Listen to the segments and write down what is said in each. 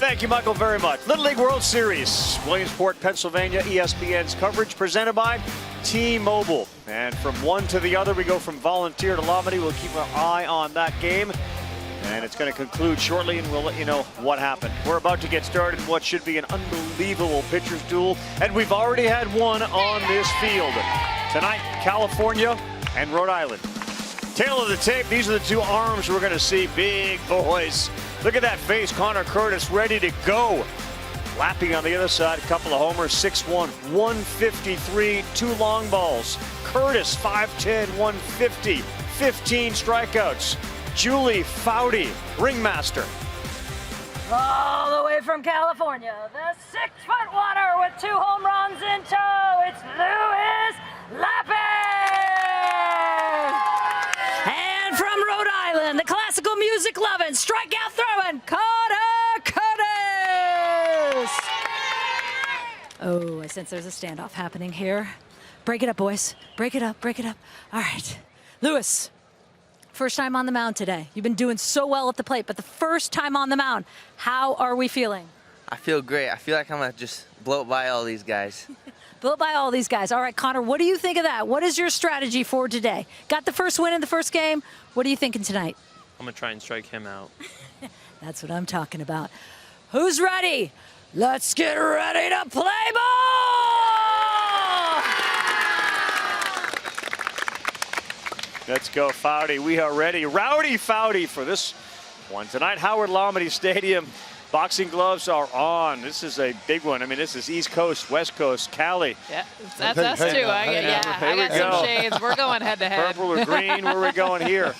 Thank you, Michael, very much. Little League World Series, Williamsport, Pennsylvania, ESPN's coverage presented by T-Mobile. And from one to the other, we go from Volunteer to Lombardy. We'll keep an eye on that game. And it's going to conclude shortly, and we'll let you know what happened. We're about to get started in what should be an unbelievable pitcher's duel. And we've already had one on this field. Tonight, California and Rhode Island. Tail of the tape, these are the two arms we're going to see. Big boys. Look at that face. Connor Curtis ready to go. Lapping on the other side, a couple of homers, 6'1", 153, 2 long balls. Curtis, 5'10", 150, 15 strikeouts. Julie Foudy, ringmaster. All the way from California, the 6-foot water with 2 home runs in tow. It's Louis Lappin! And from Rhode Island, the classical music loving, strikeout throwing, Connor Curtis! Oh, I sense there's a standoff happening here. Break it up, boys. Break it up, break it up. All right. Louis, first time on the mound today. You've been doing so well at the plate, but the first time on the mound, how are we feeling? I feel great. I feel like I'm going to just blow by all these guys. Blow by all these guys. All right, Connor, what do you think of that? What is your strategy for today? Got the first win in the first game. What are you thinking tonight? I'm going to try and strike him out. That's what I'm talking about. Who's ready? Let's get ready to play ball! Let's go, Foudy. We are ready. Rowdy Foudy for this one tonight. Howard Lombardy Stadium. Boxing gloves are on. This is a big one. I mean, this is East Coast, West Coast, Cali. Yeah, that's us too. I got some shades. We're going head to head. Purple or green, where are we going here?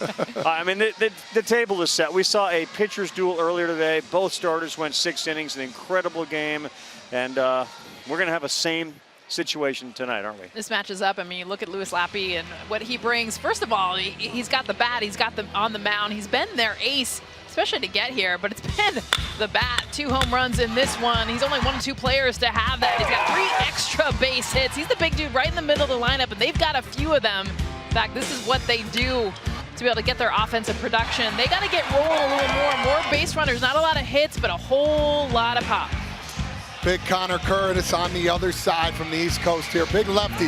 I mean, the table is set. We saw a pitcher's duel earlier today. Both starters went 6 innings, an incredible game. And we're going to have a same situation tonight, aren't we? This matches up. I mean, look at Louis Lappy and what he brings. First of all, he's got the bat. He's got the on the mound. He's been their ace, especially to get here, but it's been the bat. 2 home runs in this one. He's only 1 of 2 players to have that. He's got 3 extra base hits. He's the big dude right in the middle of the lineup, and they've got a few of them. In fact, this is what they do to be able to get their offensive production. They got to get rolling a little more base runners, not a lot of hits, but a whole lot of pop. Big Connor Curtis on the other side from the East Coast here. Big lefty.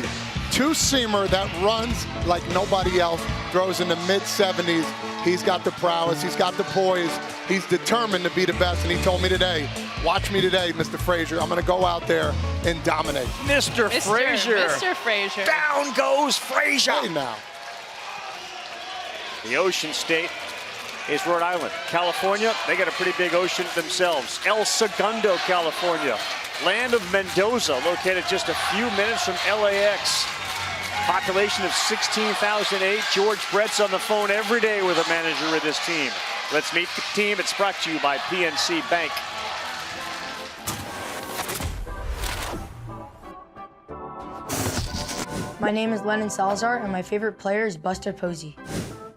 2-seamer that runs like nobody else. Throws in the mid-70s. He's got the prowess. He's got the poise. He's determined to be the best. And he told me today, watch me today, Mr. Frazier. I'm going to go out there and dominate. Mr. Frazier. Mr. Frazier. Down goes Frazier. Hey now. The Ocean State is Rhode Island. California, they got a pretty big ocean themselves. El Segundo, California. Land of Mendoza, located just a few minutes from LAX. Population of 16,008. George Brett's on the phone every day with a manager of this team. Let's meet the team. It's brought to you by PNC Bank. My name is Lennon Salazar, and my favorite player is Buster Posey.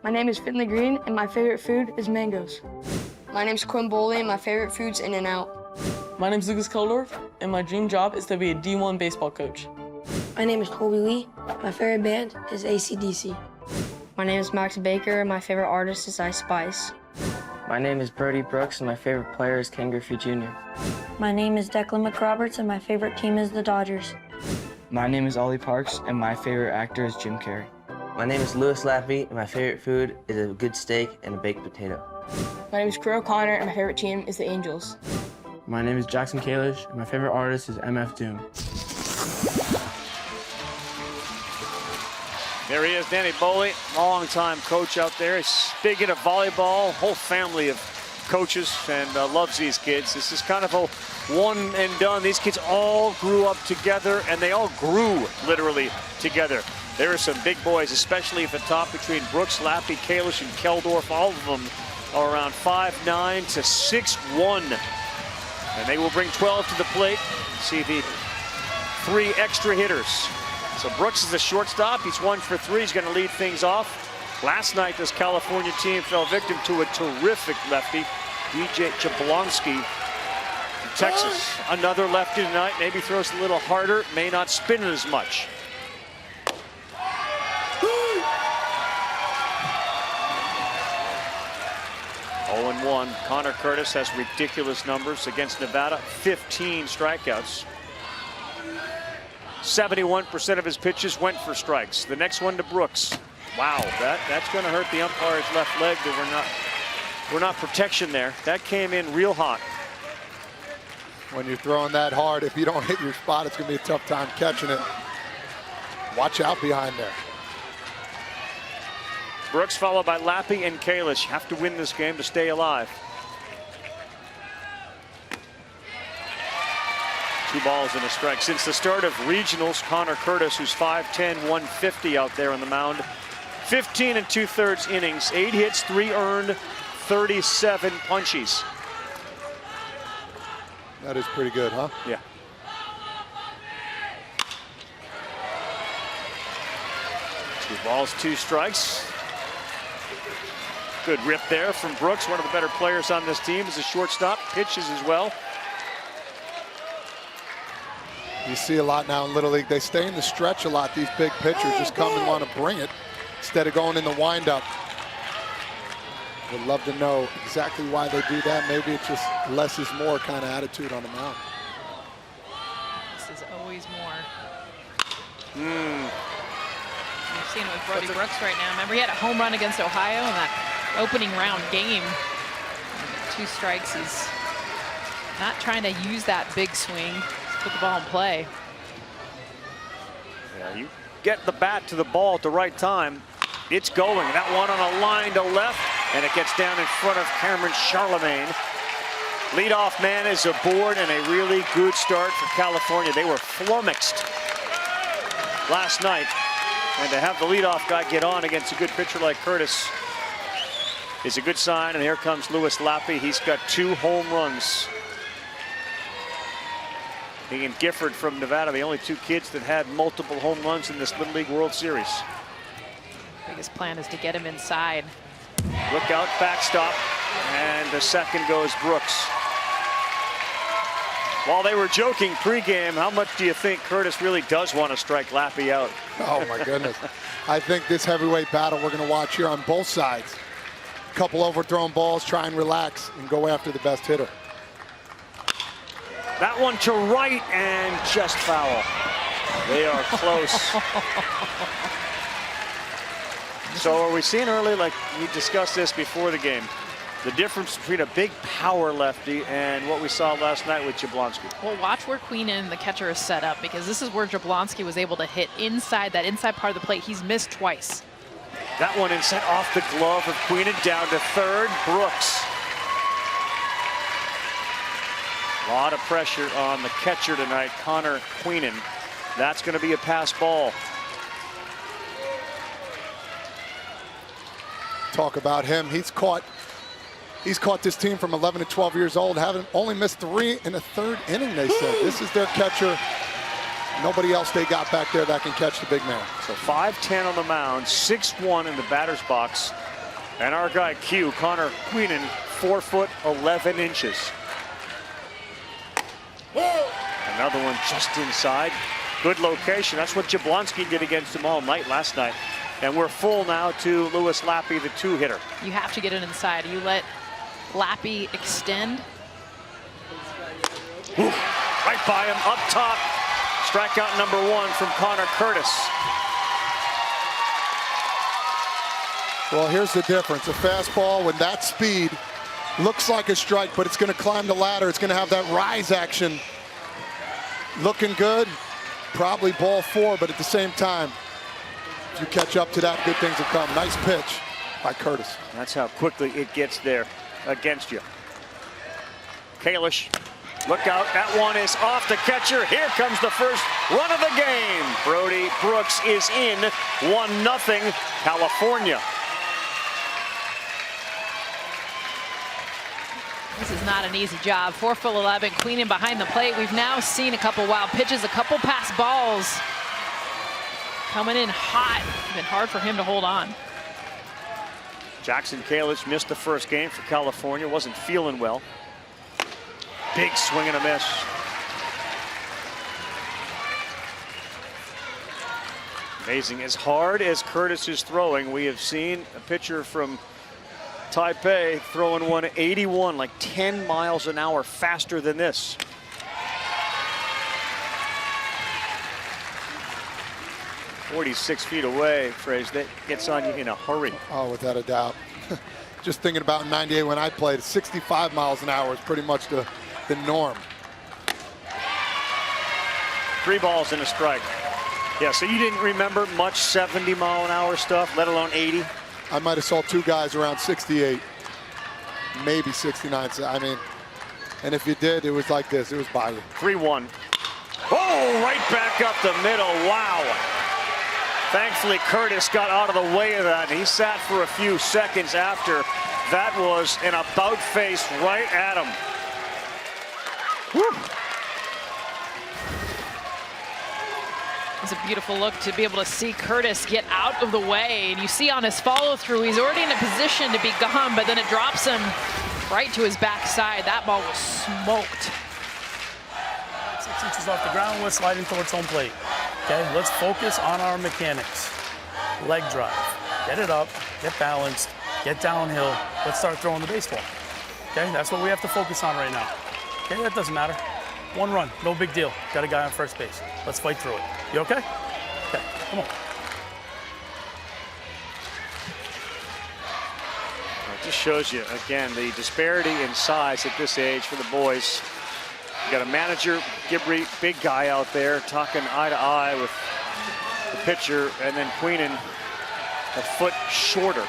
My name is Finley Green, and my favorite food is mangoes. My name's Quinn Boley, and my favorite food's In-N-Out. My name's Lucas Keldorf, and my dream job is to be a D1 baseball coach. My name is Colby Lee. My favorite band is AC/DC. My name is Max Baker, and my favorite artist is Ice Spice. My name is Brody Brooks, and my favorite player is Ken Griffey Jr. My name is Declan McRoberts, and my favorite team is the Dodgers. My name is Ollie Parks, and my favorite actor is Jim Carrey. My name is Louis Lappy, and my favorite food is a good steak and a baked potato. My name is Crow Connor, and my favorite team is the Angels. My name is Jackson Kalish, and my favorite artist is MF Doom. There he is, Danny Boley, long-time coach out there. He's big into volleyball, whole family of coaches, and loves these kids. This is kind of a one and done. These kids all grew up together, and they all grew literally together. There are some big boys, especially at the top between Brooks, Lappy, Kalish, and Keldorf. All of them are around 5'9" to 6'1". And they will bring 12 to the plate. See the 3 extra hitters. So Brooks is the shortstop. He's 1 for 3. He's going to lead things off. Last night, this California team fell victim to a terrific lefty, DJ Jablonski from Texas. Another lefty tonight. Maybe throws a little harder. May not spin it as much. 0-1. Connor Curtis has ridiculous numbers against Nevada. 15 strikeouts. 71% of his pitches went for strikes. The next one to Brooks. Wow, that's going to hurt the umpire's left leg. We're not protection there. That came in real hot. When you're throwing that hard, if you don't hit your spot, it's going to be a tough time catching it. Watch out behind there. Brooks followed by Lappy and Kalish. Have to win this game to stay alive. 2 balls and a strike. Since the start of regionals, Connor Curtis, who's 5'10", 150 out there on the mound. 15 2/3 innings, 8 hits, 3 earned, 37 punchies. That is pretty good, huh? Yeah. Two balls, 2 strikes. Good rip there from Brooks, one of the better players on this team as a shortstop. Pitches as well. You see a lot now in Little League. They stay in the stretch a lot, these big pitchers. Just come and want to bring it instead of going in the windup. Would love to know exactly why they do that. Maybe it's just less is more kind of attitude on the mound. This is always more. You're seeing it with Brody Brooks right now. Remember, he had a home run against Ohio in that opening round game. 2 strikes. He's not trying to use that big swing. Put the ball in play. Yeah, you get the bat to the ball at the right time. It's going. That one on a line to left, and it gets down in front of Cameron Charlemagne. Leadoff man is aboard, and a really good start for California. They were flummoxed last night, and to have the leadoff guy get on against a good pitcher like Curtis is a good sign. And here comes Louis Lappy. He's got 2 home runs. He and Gifford from Nevada, the only 2 kids that had multiple home runs in this Little League World Series. Biggest plan is to get him inside. Look out, backstop, and the second goes Brooks. While they were joking pregame, how much do you think Curtis really does want to strike Lappy out? Oh my goodness. I think this heavyweight battle we're going to watch here on both sides. A couple overthrown balls, try and relax and go after the best hitter. That one to right and just foul. They are close. So are we seeing early, like we discussed this before the game, the difference between a big power lefty and what we saw last night with Jablonski? Well, watch where Queenan, the catcher, is set up, because this is where Jablonski was able to hit inside that inside part of the plate. He's missed twice. That one inside off the glove of Queenan, down to third. Brooks. A lot of pressure on the catcher tonight, Connor Queenan. That's going to be a pass ball. Talk about him. He's caught this team from 11 to 12 years old, having only missed 3 in the 3rd inning, they said. This is their catcher. Nobody else they got back there that can catch the big man. So 5'10" on the mound, 6'1" in the batter's box. And our guy Q, Connor Queenan, 4'11". Another one just inside. Good location. That's what Jablonski did against him all night last night. And we're full now to Louis Lappy, the 2-hitter. You have to get it inside. You let Lappy extend. Ooh, right by him, up top. Strikeout number 1 from Connor Curtis. Well, here's the difference. A fastball with that speed looks like a strike, but it's going to climb the ladder. It's going to have that rise action. Looking good. Probably ball 4, but at the same time, if you catch up to that, good things will come. Nice pitch by Curtis. That's how quickly it gets there against you. Kalish, look out. That one is off the catcher. Here comes the first run of the game. Brody Brooks is in. 1-0 California. This is not an easy job. 4'11", Queenan behind the plate. We've now seen a couple wild pitches, a couple pass balls. Coming in hot. It's been hard for him to hold on. Jackson Kalish missed the first game for California. Wasn't feeling well. Big swing and a miss. Amazing. As hard as Curtis is throwing, we have seen a pitcher from Taipei throwing 181, like 10 miles an hour faster than this. "46 feet away," phrase that gets on you in a hurry. Oh, without a doubt. Just thinking about 98 when I played, 65 miles an hour is pretty much the norm. 3 balls and a strike. Yeah, so you didn't remember much 70-mile-an-hour stuff, let alone 80? I might have saw 2 guys around 68, maybe 69. I mean, and if you did, it was like this. It was by you. 3-1. Oh, right back up the middle. Wow. Thankfully, Curtis got out of the way of that. He sat for a few seconds after. That was an about face right at him. Woo. It's a beautiful look to be able to see Curtis get out of the way. And you see on his follow through, he's already in a position to be gone, but then it drops him right to his backside. That ball was smoked. 6 inches off the ground, we're sliding towards home plate. Okay, let's focus on our mechanics. Leg drive, get it up, get balanced, get downhill. Let's start throwing the baseball. Okay, that's what we have to focus on right now. Okay, that doesn't matter. 1 run, no big deal. Got a guy on first base. Let's fight through it. You okay? Okay, come on. It just shows you, again, the disparity in size at this age for the boys. You got a manager, Gibbrey, big guy out there, talking eye to eye with the pitcher, and then Queenan a foot shorter.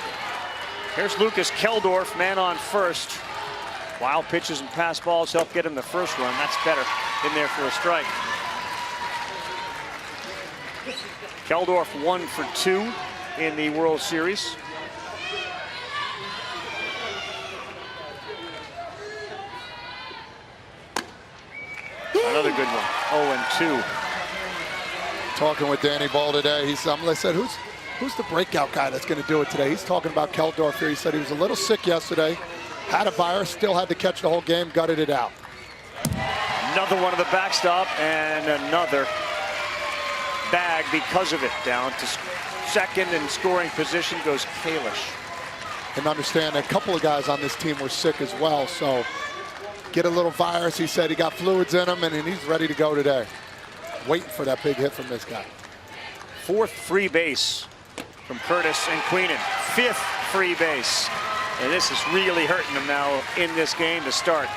Here's Lucas Keldorf, man on first. Wild pitches and pass balls help get him the first run. That's better. In there for a strike. Keldorf 1 for 2 in the World Series. Another good one. 0-2. Talking with Danny Ball today, I said, who's the breakout guy that's going to do it today? He's talking about Keldorf here. He said he was a little sick yesterday, had a virus, still had to catch the whole game, gutted it out. Another one of the backstop, and another bag because of it. Down to second in scoring position goes Kalish. And understand a couple of guys on this team were sick as well, so get a little virus. He said he got fluids in him, and he's ready to go today. Waiting for that big hit from this guy. 4th free base from Curtis and Queenan. 5th free base. And this is really hurting him now in this game to start.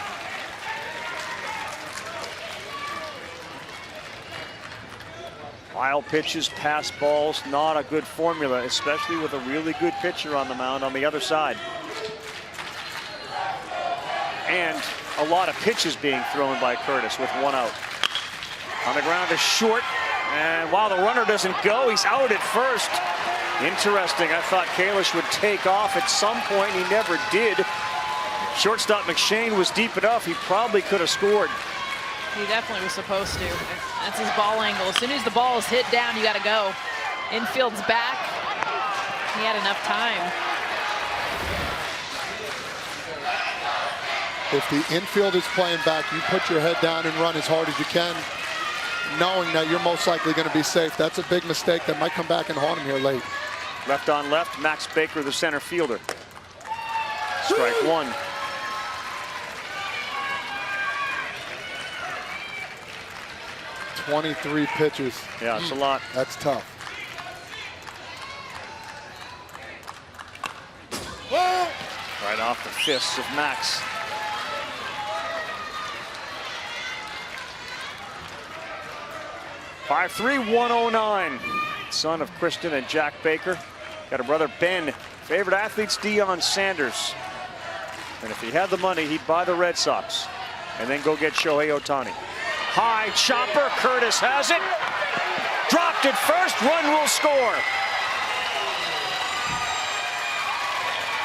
Wild pitches, pass balls, not a good formula, especially with a really good pitcher on the mound on the other side. And a lot of pitches being thrown by Curtis with 1 out. On the ground is short, and while the runner doesn't go, he's out at first. Interesting, I thought Kalish would take off at some point, he never did. Shortstop McShane was deep enough, he probably could have scored. He definitely was supposed to. That's his ball angle. As soon as the ball is hit down, you got to go. Infield's back. He had enough time. If the infield is playing back, you put your head down and run as hard as you can, knowing that you're most likely going to be safe. That's a big mistake that might come back and haunt him here late. Left on left, Max Baker, the center fielder. Strike 1. "23 pitches. Yeah, it's a lot. That's tough. Right off the fists of Max. .53, 109. Son of Kristen and Jack Baker. Got a brother, Ben. Favorite athletes, Deion Sanders. And if he had the money, he'd buy the Red Sox and then go get Shohei Ohtani. High chopper, Curtis has it. Dropped it first, run will score.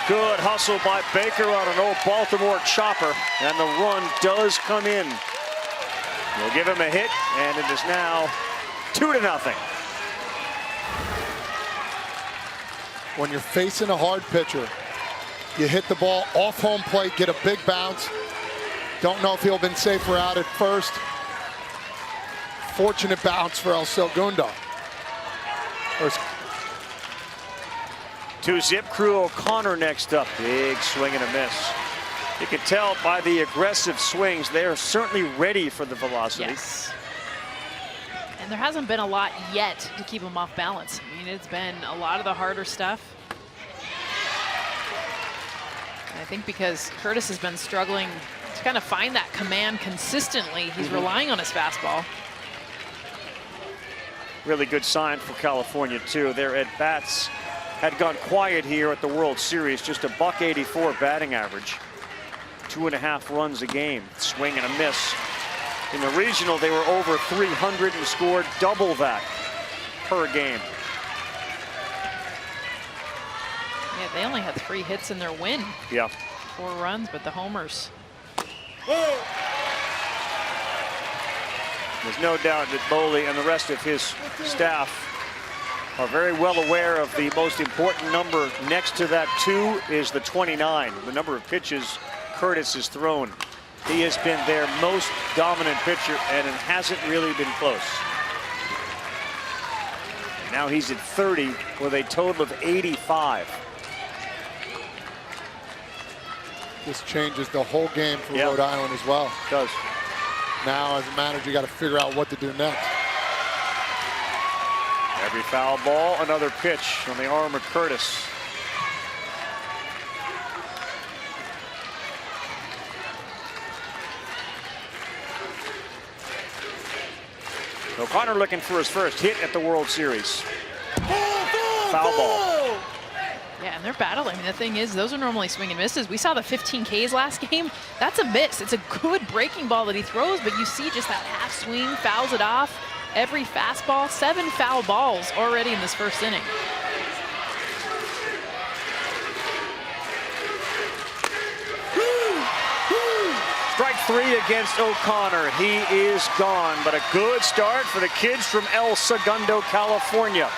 Good hustle by Baker on an old Baltimore chopper, and the run does come in. We'll give him a hit, and it is now 2-0. When you're facing a hard pitcher, you hit the ball off home plate, get a big bounce. Don't know if he'll been safer out at first. Fortunate bounce for El Segundo. 2-zip crew. O'Connor next up. Big swing and a miss. You can tell by the aggressive swings, they are certainly ready for the velocity. Yes. And there hasn't been a lot yet to keep him off balance. I mean, it's been a lot of the harder stuff. And I think because Curtis has been struggling to kind of find that command consistently, he's relying on his fastball. Really good sign for California, too. Their at-bats had gone quiet here at the World Series. Just a .184 batting average. 2.5 runs a game. Swing and a miss. In the regional, they were over 300 and scored double that per game. Yeah, they only had 3 hits in their win. Yeah. 4 runs, but the homers. There's no doubt that Boley and the rest of his staff are very well aware of the most important number next to that 2 is the 29, the number of pitches Curtis has thrown. He has been their most dominant pitcher, and it hasn't really been close. Now he's at 30 with a total of 85. This changes the whole game for Rhode Island as well. It does. Now, as a manager, you got to figure out what to do next. Every foul ball, another pitch on the arm of Curtis. O'Connor looking for his first hit at the World Series. Foul ball. Yeah, and they're battling. I mean, the thing is, those are normally swing and misses. We saw the 15 Ks last game. That's a miss. It's a good breaking ball that he throws, but you see just that half swing, fouls it off. Every fastball, 7 foul balls already in this first inning. Strike 3 against O'Connor. He is gone, but a good start for the kids from El Segundo, California.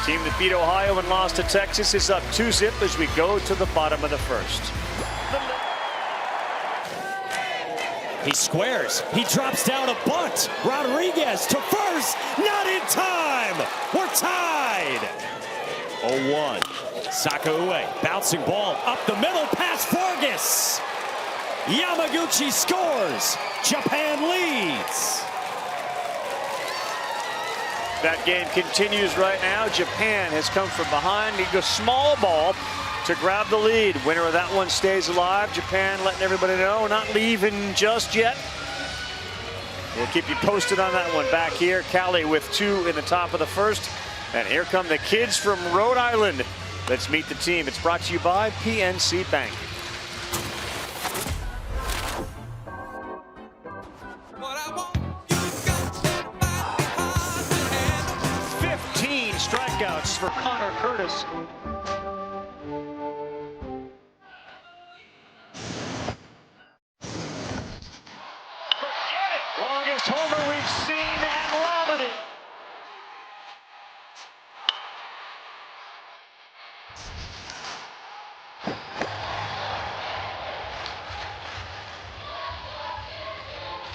Team that beat Ohio and lost to Texas is up 2-zip as we go to the bottom of the first. He squares. He drops down a bunt. Rodriguez to first. Not in time. We're tied. 0-1. Sakaue. Bouncing ball up the middle past Vargas. Yamaguchi scores. Japan leads. That game continues right now. Japan has come from behind. He goes small ball to grab the lead. Winner of that one stays alive. Japan letting everybody know, not leaving just yet. We'll keep you posted on that one. Back here, Cali with 2 in the top of the first. And here come the kids from Rhode Island. Let's meet the team. It's brought to you by PNC Bank. 15 strikeouts for Connor Curtis. Longest homer we've seen at Romney.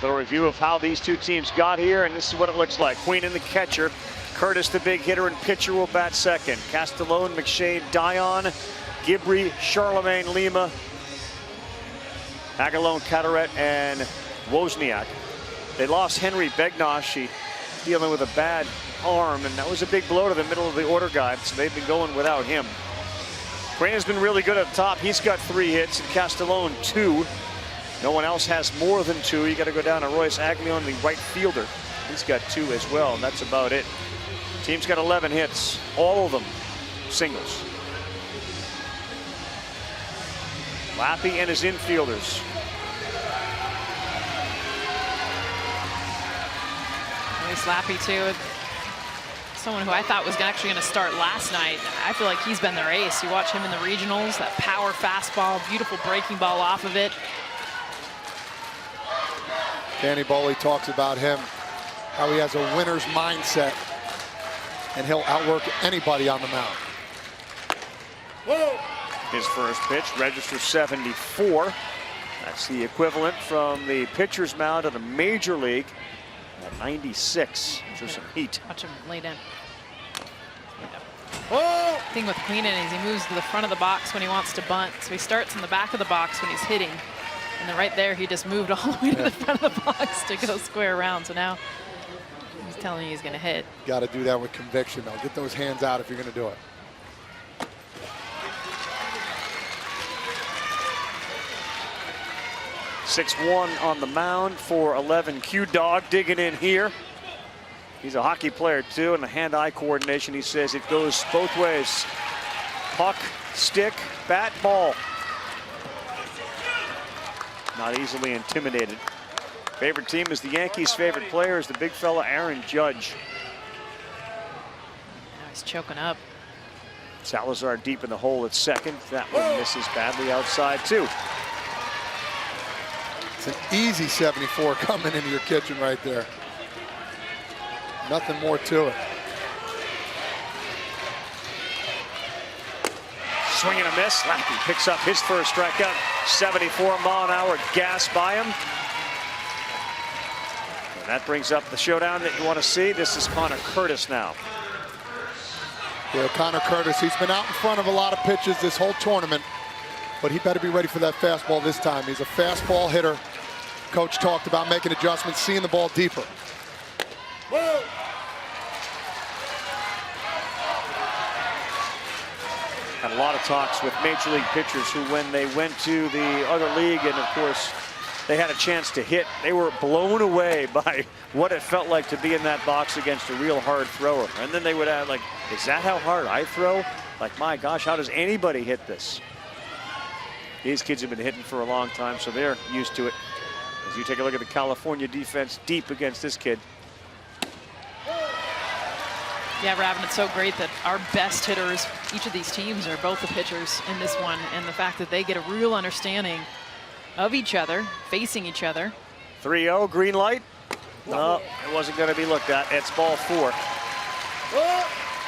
Little review of how these two teams got here, and this is what it looks like. Queen and the catcher. Curtis, the big hitter, and pitcher will bat second. Castellone, McShane, Dion, Gibri, Charlemagne, Lima, Aguilon, Carteret, and Wozniak. They lost Henry Begnosh. He dealing with a bad arm, and that was a big blow to the middle of the order guy, so they've been going without him. Crane has been really good at the top. He's got 3 hits, and Castellone 2. No one else has more than 2. You got to go down to Royce Aguilon, the right fielder. He's got 2 as well, and that's about it. Team's got 11 hits, all of them singles. Lappy and his infielders. Royce Lappy, too. Someone who I thought was actually going to start last night. I feel like he's been their ace. You watch him in the regionals, that power fastball, beautiful breaking ball off of it. Danny Boley talks about him, how he has a winner's mindset, and he'll outwork anybody on the mound. Whoa. His first pitch, register 74. That's the equivalent from the pitcher's mound of the major league at 96. There's some heat. Watch him laid in. The thing with Queenan is he moves to the front of the box when he wants to bunt. So he starts in the back of the box when he's hitting. And then right there, he just moved all the way to the front of the box to go square around. So now he's telling you he's going to hit. Got to do that with conviction, though. Get those hands out if you're going to do it. (6-1) on the mound for 11. Q-Dog digging in here. He's a hockey player too, and the hand-eye coordination, he says it goes both ways. Puck, stick, bat, ball. Not easily intimidated. Favorite team is the Yankees. Favorite player is the big fella Aaron Judge. Now he's choking up. Salazar deep in the hole at second. That one misses badly outside too. It's an easy 74 coming into your kitchen right there. Nothing more to it. Swing and a miss. Lackey picks up his first strikeout. 74-mile-an-hour gas by him. And that brings up the showdown that you want to see. This is Connor Curtis now. Yeah, Connor Curtis, he's been out in front of a lot of pitches this whole tournament, but he better be ready for that fastball this time. He's a fastball hitter. Coach talked about making adjustments, seeing the ball deeper. Whoa. Had a lot of talks with major league pitchers who, when they went to the other league and of course they had a chance to hit, they were blown away by what it felt like to be in that box against a real hard thrower. And then they would add, like, is that how hard I throw? Like, my gosh, how does anybody hit this? These kids have been hitting for a long time, so they're used to it. As you take a look at the California defense deep against this kid. Yeah, Ravin, it's so great that our best hitters, each of these teams, are both the pitchers in this one, and the fact that they get a real understanding of each other, facing each other. 3-0, green light. No, it wasn't going to be looked at. It's ball 4.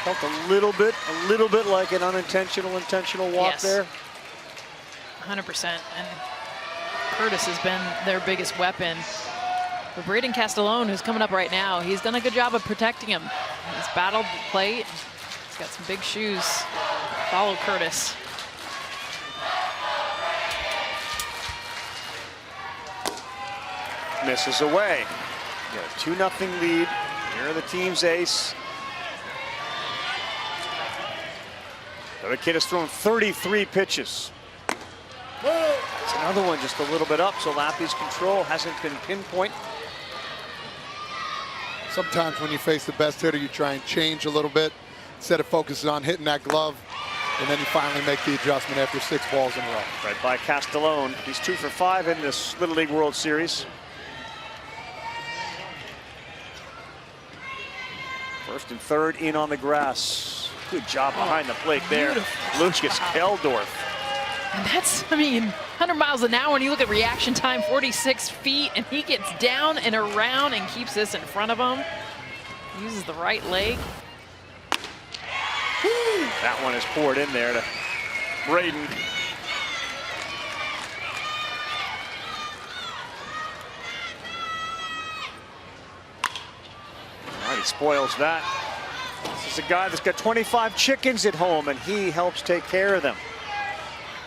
Felt a little bit like an intentional walk there. 100%. And Curtis has been their biggest weapon. But Braden Castellone, who's coming up right now, he's done a good job of protecting him. He's battled the plate. He's got some big shoes. Follow Curtis. Misses away. Got a 2-0 lead. Here are the team's ace. The other kid has thrown 33 pitches. It's another one just a little bit up, so Lappy's control hasn't been pinpoint. Sometimes when you face the best hitter, you try and change a little bit instead of focusing on hitting that glove, and then you finally make the adjustment after 6 balls in a row. Right by Castellone. He's 2 for 5 in this Little League World Series. First and third in on the grass. Good job behind the plate there. Lucas Keldorf. And that's, I mean, 100 miles an hour. When you look at reaction time, 46 feet, and he gets down and around and keeps this in front of him. Uses the right leg. That one is poured in there to Braden. All right, he spoils that. This is a guy that's got 25 chickens at home, and he helps take care of them.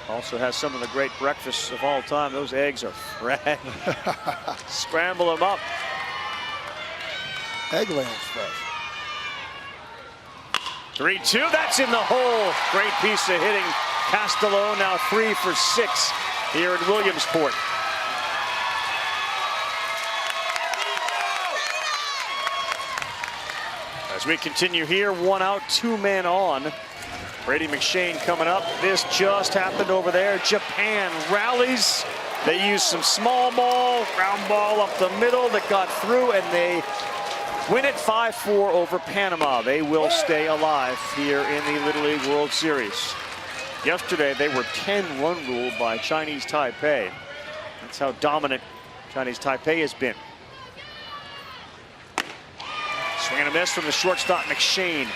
Also has some of the great breakfasts of all time. Those eggs are fresh. Scramble them up. Eggland's fresh. 3-2, that's in the hole. Great piece of hitting. Castellone now 3 for 6 here in Williamsport. As we continue here, 1 out, 2 men on. Brady McShane coming up. This just happened over there. Japan rallies. They use some small ball, round ball up the middle that got through, and they win it 5-4 over Panama. They will stay alive here in the Little League World Series. Yesterday, they were 10-run ruled by Chinese Taipei. That's how dominant Chinese Taipei has been. Swing and a miss from the shortstop, McShane.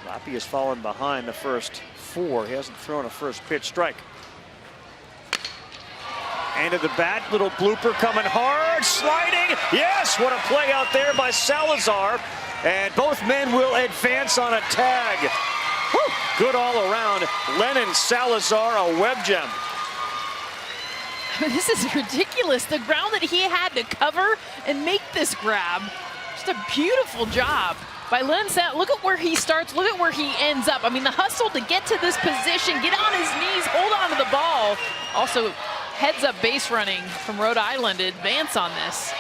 Lappy has fallen behind the first 4. He hasn't thrown a first pitch strike. End of the bat, little blooper coming hard, sliding. Yes, what a play out there by Salazar. And both men will advance on a tag. Whew. Good all around. Lennon Salazar, a web gem. This is ridiculous. The ground that he had to cover and make this grab. Just a beautiful job by Lennon. Look at where he starts. Look at where he ends up. I mean, the hustle to get to this position, get on his knees, hold on to the ball. Also, heads up base running from Rhode Island to advance on this.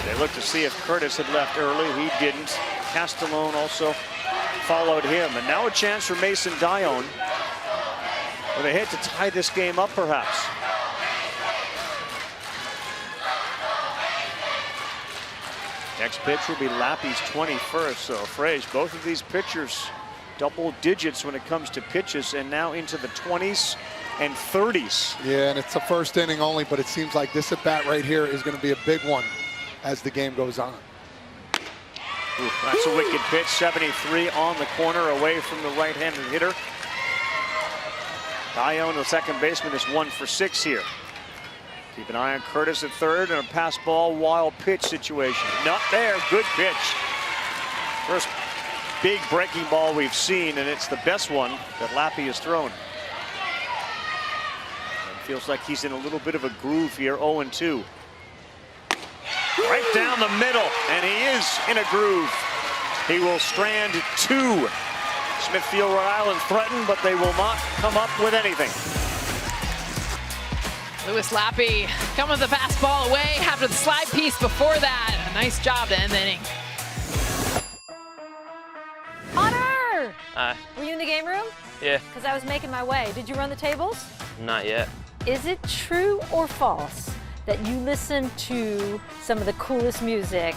They looked to see if Curtis had left early. He didn't. Castellone also followed him. And now a chance for Mason Dione with a hit to tie this game up, perhaps. Next pitch will be Lappy's 21st. So, Frage, both of these pitchers double digits when it comes to pitches, and now into the 20s and 30s. Yeah, and it's the first inning only, but it seems like this at-bat right here is going to be a big one as the game goes on. Ooh, that's a wicked pitch. 73 on the corner, away from the right-handed hitter. Dione, the second baseman, is 1 for 6 here. Keep an eye on Curtis at third, and a pass ball wild pitch situation. Not there. Good pitch. First big breaking ball we've seen, and it's the best one that Lappy has thrown. And feels like he's in a little bit of a groove here. 0-2. Right down the middle, and he is in a groove. He will strand 2. Smithfield, Rhode Island threatened, but they will not come up with anything. Lewis Lappy coming with the fastball away after the slide piece before that. A nice job to end the inning. Connor! Hi. Were you in the game room? Yeah. Because I was making my way. Did you run the tables? Not yet. Is it true or false that you listen to some of the coolest music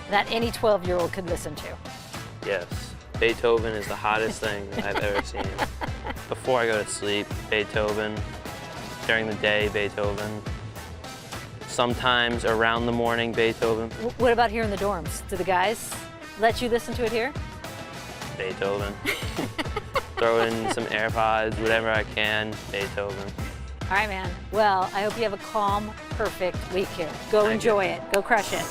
that any 12-year-old could listen to? Yes. Beethoven is the hottest thing that I've ever seen. Before I go to sleep, Beethoven. During the day, Beethoven. Sometimes around the morning, Beethoven. What about here in the dorms? Do the guys let you listen to it here? Beethoven. Throw in some AirPods, whatever I can, Beethoven. All right, man. Well, I hope you have a calm, perfect week here. Go enjoy it. Go crush it.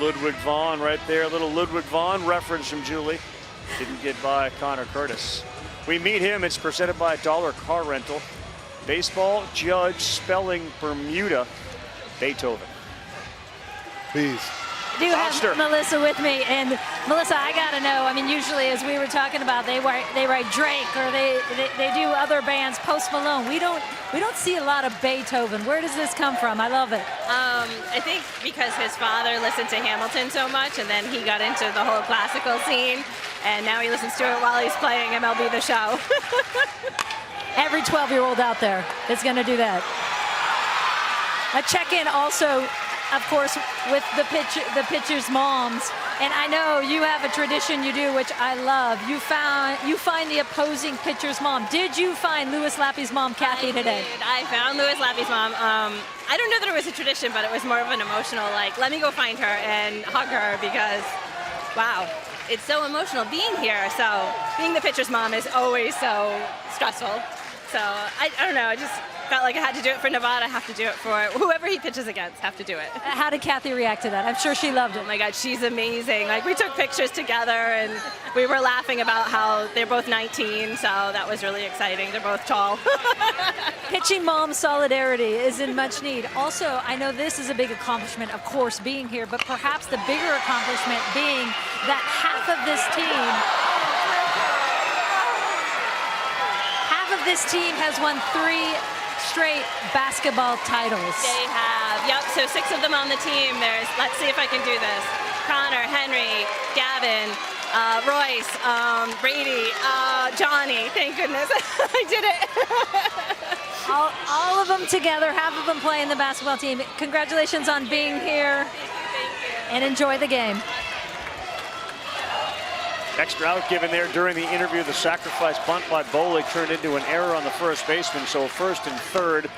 Ludwig Vaughn right there. A little Ludwig Vaughn reference from Julie. Didn't get by Connor Curtis. We meet him. It's presented by Dollar Car Rental. Baseball judge spelling Bermuda. Beethoven. Please. I do have Melissa with me, and Melissa, I gotta know. I mean, usually, as we were talking about, they write Drake or they do other bands. Post Malone. We don't see a lot of Beethoven. Where does this come from? I love it. I think because his father listened to Hamilton so much, and then he got into the whole classical scene, and now he listens to it while he's playing MLB The Show. Every 12-year-old out there is going to do that. A check-in also, of course, with the pitchers' moms. And I know you have a tradition you do, which I love. You find the opposing pitcher's mom. Did you find Lewis Lappy's mom, Kathy, today? I found Lewis Lappy's mom. I don't know that it was a tradition, but it was more of an emotional, like, let me go find her and hug her because, wow, it's so emotional being here. So being the pitcher's mom is always so stressful. So I don't know, I just felt like I had to do it for Nevada, I have to do it for whoever he pitches against, have to do it. How did Kathy react to that? I'm sure she loved it. Oh my God, she's amazing. Like, we took pictures together and we were laughing about how they're both 19, so that was really exciting. They're both tall. Pitching mom solidarity is in much need. Also, I know this is a big accomplishment, of course, being here, but perhaps the bigger accomplishment being that half of this team has won 3 straight basketball titles. They have, yep, so 6 of them on the team. There's, let's see if I can do this. Connor, Henry, Gavin, Royce, Brady, Johnny, thank goodness, I did it. all of them together, half of them playing the basketball team. Congratulations on being here. Thank you. And enjoy the game. Extra out given there during the interview. The sacrifice bunt by Boley turned into an error on the first baseman. So first and third,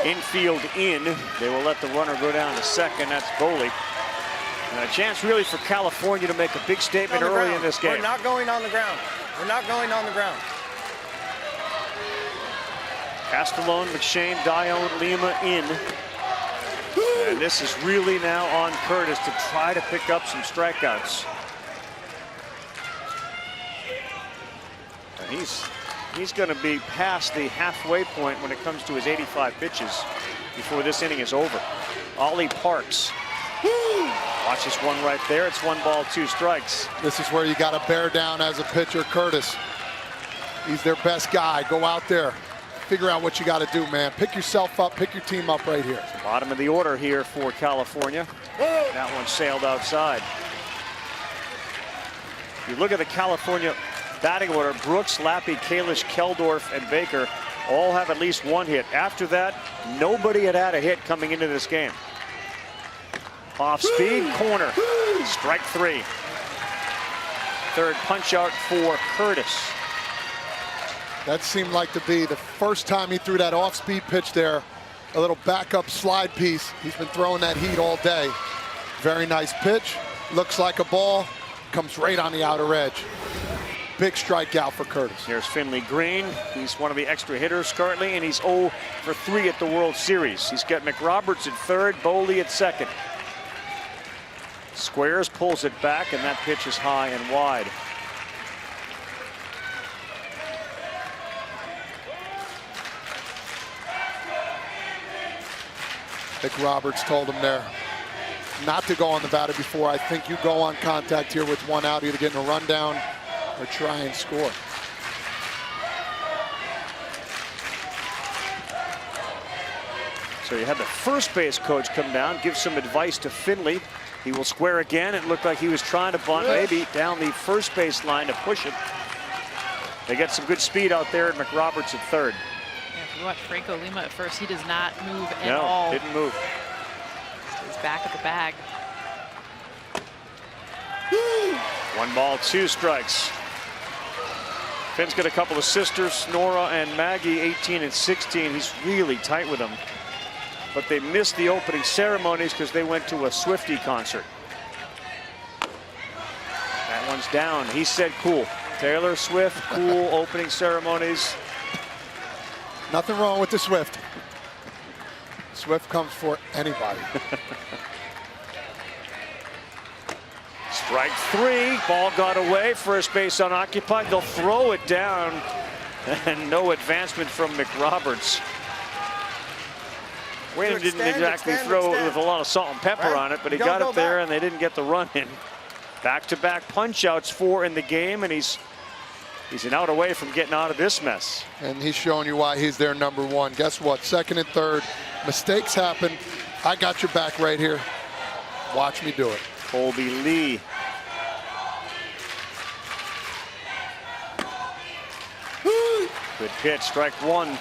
infield in. They will let the runner go down to second. That's Boley. And a chance really for California to make a big statement early in this game. We're not going on the ground. We're not going on the ground. Castellone, McShane, Dione, Lima in. And this is really now on Curtis to try to pick up some strikeouts. And he's going to be past the halfway point when it comes to his 85 pitches before this inning is over. Ollie Parks. Watch this one right there. It's 1 ball, 2 strikes. This is where you got to bear down as a pitcher, Curtis. He's their best guy. Go out there. Figure out what you got to do, man. Pick yourself up. Pick your team up right here. Bottom of the order here for California. That one sailed outside. You look at the California batting order. Brooks, Lappy, Kalish, Keldorf, and Baker all have at least 1 hit. After that, nobody had a hit coming into this game. Off speed, corner, strike 3. Third punch out for Curtis. That seemed like to be the first time he threw that off-speed pitch there. A little backup slide piece. He's been throwing that heat all day. Very nice pitch. Looks like a ball. Comes right on the outer edge. Big strikeout for Curtis. Here's Finley Green. He's one of the extra hitters currently, and he's 0 for 3 at the World Series. He's got McRoberts at third, Boley at second. Squares pulls it back, and that pitch is high and wide. McRoberts told him there not to go on the batter before. I think you go on contact here with 1 out, either getting a rundown or try and score. So you had the first base coach come down, give some advice to Finley. He will square again. It looked like he was trying to bunt, maybe down the first base line to push it. They get some good speed out there, and McRoberts at third. Yeah, if you watch Franco Lima at first, he does not move at all. No, didn't move. He's back at the bag. 1 ball, 2 strikes. Finn's got a couple of sisters, Nora and Maggie, 18 and 16. He's really tight with them. But they missed the opening ceremonies because they went to a Swiftie concert. That one's down. He said cool. Taylor Swift, cool opening ceremonies. Nothing wrong with the Swift. Swift comes for anybody. Strike 3. Ball got away. First base unoccupied. They'll throw it down. And no advancement from McRoberts. Whalen didn't exactly throw it with a lot of salt and pepper on it, but he got it there and they didn't get the run in. Back-to-back punch-outs, 4 in the game, and he's an out away from getting out of this mess. And he's showing you why he's their number 1. Guess what? Second and third. Mistakes happen. I got your back right here. Watch me do it. Colby Lee. Good pitch, strike 1.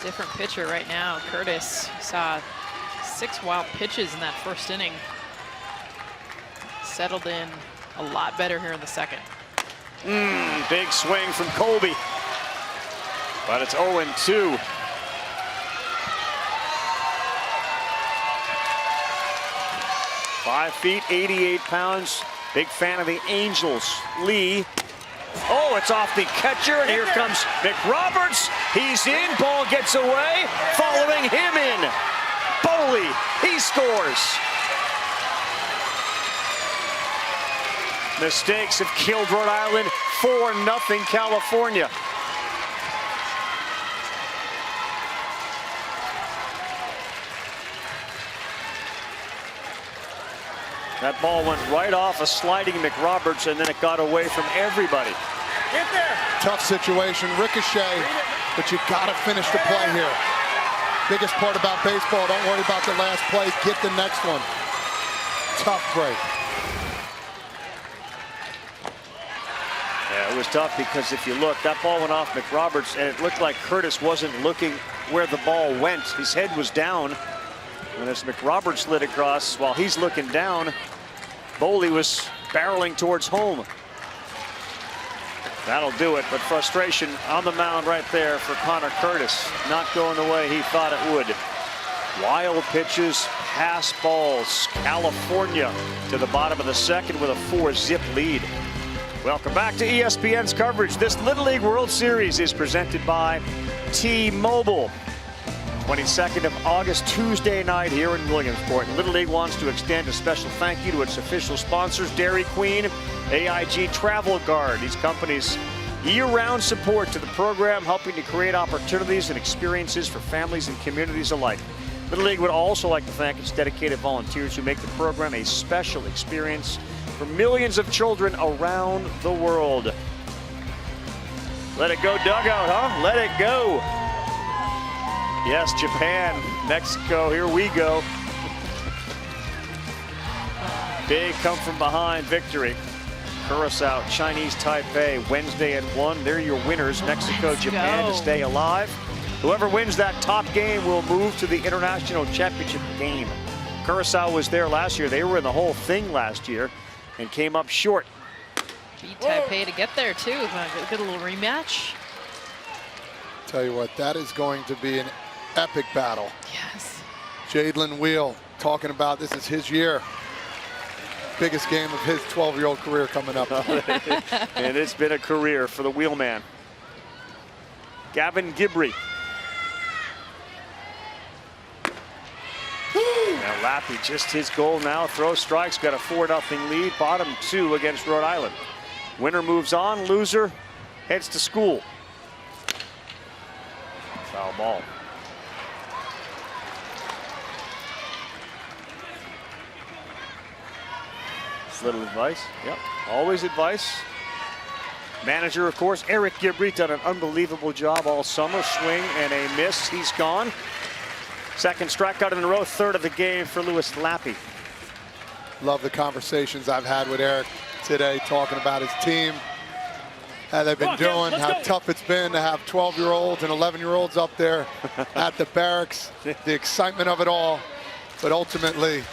Different pitcher right now. Curtis saw 6 wild pitches in that first inning. Settled in a lot better here in the second. Big swing from Colby. But it's 0-2. Five feet, 88 pounds. Big fan of the Angels. Lee. Oh, it's off the catcher, and here comes McRoberts. He's in, ball gets away, following him in. Boley, he scores. Mistakes have killed Rhode Island, 4-0 California. That ball went right off a sliding McRoberts, and then it got away from everybody. Get there. Tough situation, ricochet, but you gotta finish the play here. Biggest part about baseball, don't worry about the last play, get the next one. Tough break. Yeah, it was tough because if you look, that ball went off McRoberts, and it looked like Curtis wasn't looking where the ball went. His head was down. And as McRoberts slid across, while he's looking down, Boley was barreling towards home. That'll do it, but frustration on the mound right there for Connor Curtis. Not going the way he thought it would. Wild pitches, pass balls. California to the bottom of the second with a 4-zip lead. Welcome back to ESPN's coverage. This Little League World Series is presented by T-Mobile. 22nd of August, Tuesday night here in Williamsport. Little League wants to extend a special thank you to its official sponsors, Dairy Queen, AIG Travel Guard. These companies' year-round support to the program, helping to create opportunities and experiences for families and communities alike. Little League would also like to thank its dedicated volunteers who make the program a special experience for millions of children around the world. Let it go, dugout, huh? Let it go. Yes, Japan, Mexico, here we go. Big come from behind victory. Curacao, Chinese Taipei, Wednesday at 1. They're your winners. Mexico, Japan to stay alive. Whoever wins that top game will move to the International Championship game. Curacao was there last year. They were in the whole thing last year and came up short. Beat Taipei to get there too. Good little rematch. Tell you what, that is going to be an epic battle. Yes. Jadlin Wheel talking about this is his year. Biggest game of his 12-year-old career coming up. And it's been a career for the wheelman. Gavin Gibbrey. Now Lappy, just his goal now. Throw strikes, got a 4-0 lead. Bottom 2 against Rhode Island. Winner moves on, loser heads to school. Foul ball. Little advice. Yep, always advice. Manager, of course, Eric Gibbrey, done an unbelievable job all summer. Swing and a miss. He's gone. Second strikeout in a row, third of the game for Louis Lappy. Love the conversations I've had with Eric today, talking about his team, how they've been doing, how tough it's been to have 12-year-olds and 11-year-olds up there at the barracks, the excitement of it all. But ultimately,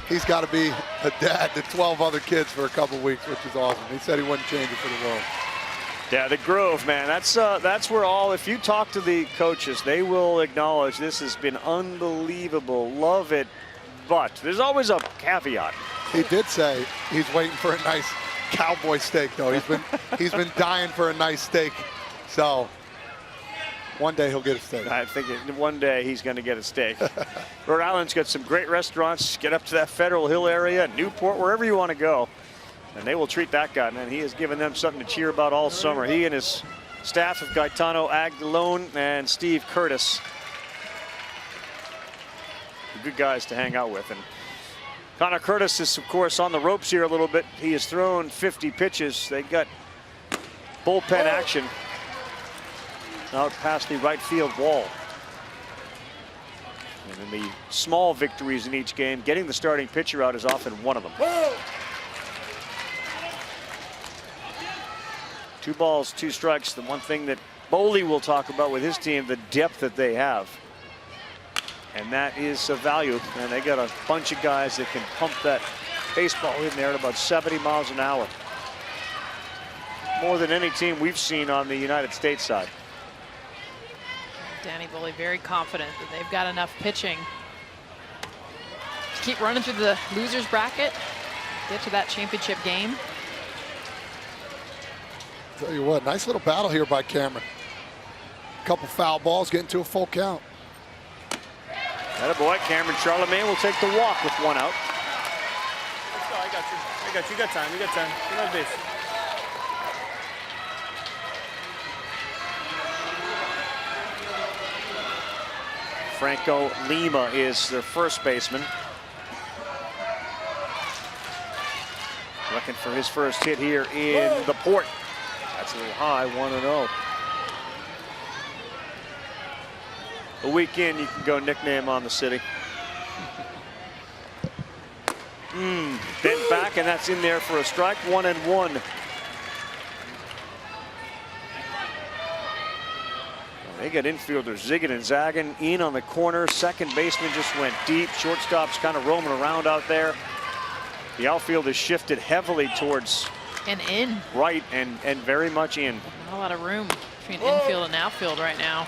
he's got to be a dad to 12 other kids for a couple weeks, which is awesome. He said he wouldn't change it for the world. Yeah, the Grove, man, that's where all, if you talk to the coaches, they will acknowledge this has been unbelievable. Love it, but there's always a caveat. He did say he's waiting for a nice cowboy steak, though. He's been dying for a nice steak. So one day he'll get a steak. I think one day he's going to get a steak. Rhode Island's got some great restaurants. Get up to that Federal Hill area, Newport, wherever you want to go. And they will treat that guy, man. He has given them something to cheer about all summer. He and his staff of Gaetano Agdalone and Steve Curtis. Good guys to hang out with. And Connor Curtis is, of course, on the ropes here a little bit. He has thrown 50 pitches. They got bullpen action out past the right field wall. And in the small victories in each game, getting the starting pitcher out is often one of them. 2 balls, 2 strikes. The one thing that Boley will talk about with his team, the depth that they have. And that is a value. And they got a bunch of guys that can pump that baseball in there at about 70 miles an hour. More than any team we've seen on the United States side. Danny Boley very confident that they've got enough pitching to keep running through the losers bracket, get to that championship game. Tell you what, nice little battle here by Cameron. Couple foul balls, getting to a full count. Attaboy, Cameron Charlemagne will take the walk with 1 out. Let's go, I got you. You got time, you got time. Get on base. Franco Lima is their first baseman. Looking for his first hit here in the Port. That's a little high, 1-0. A week in, you can go nickname on the city. Bent back, and that's in there for a strike, 1-1. They got infielders zigging and zagging in on the corner. Second baseman just went deep. Shortstop's kind of roaming around out there. The outfield is shifted heavily towards and in right and very much in. Not a lot of room between infield and outfield right now.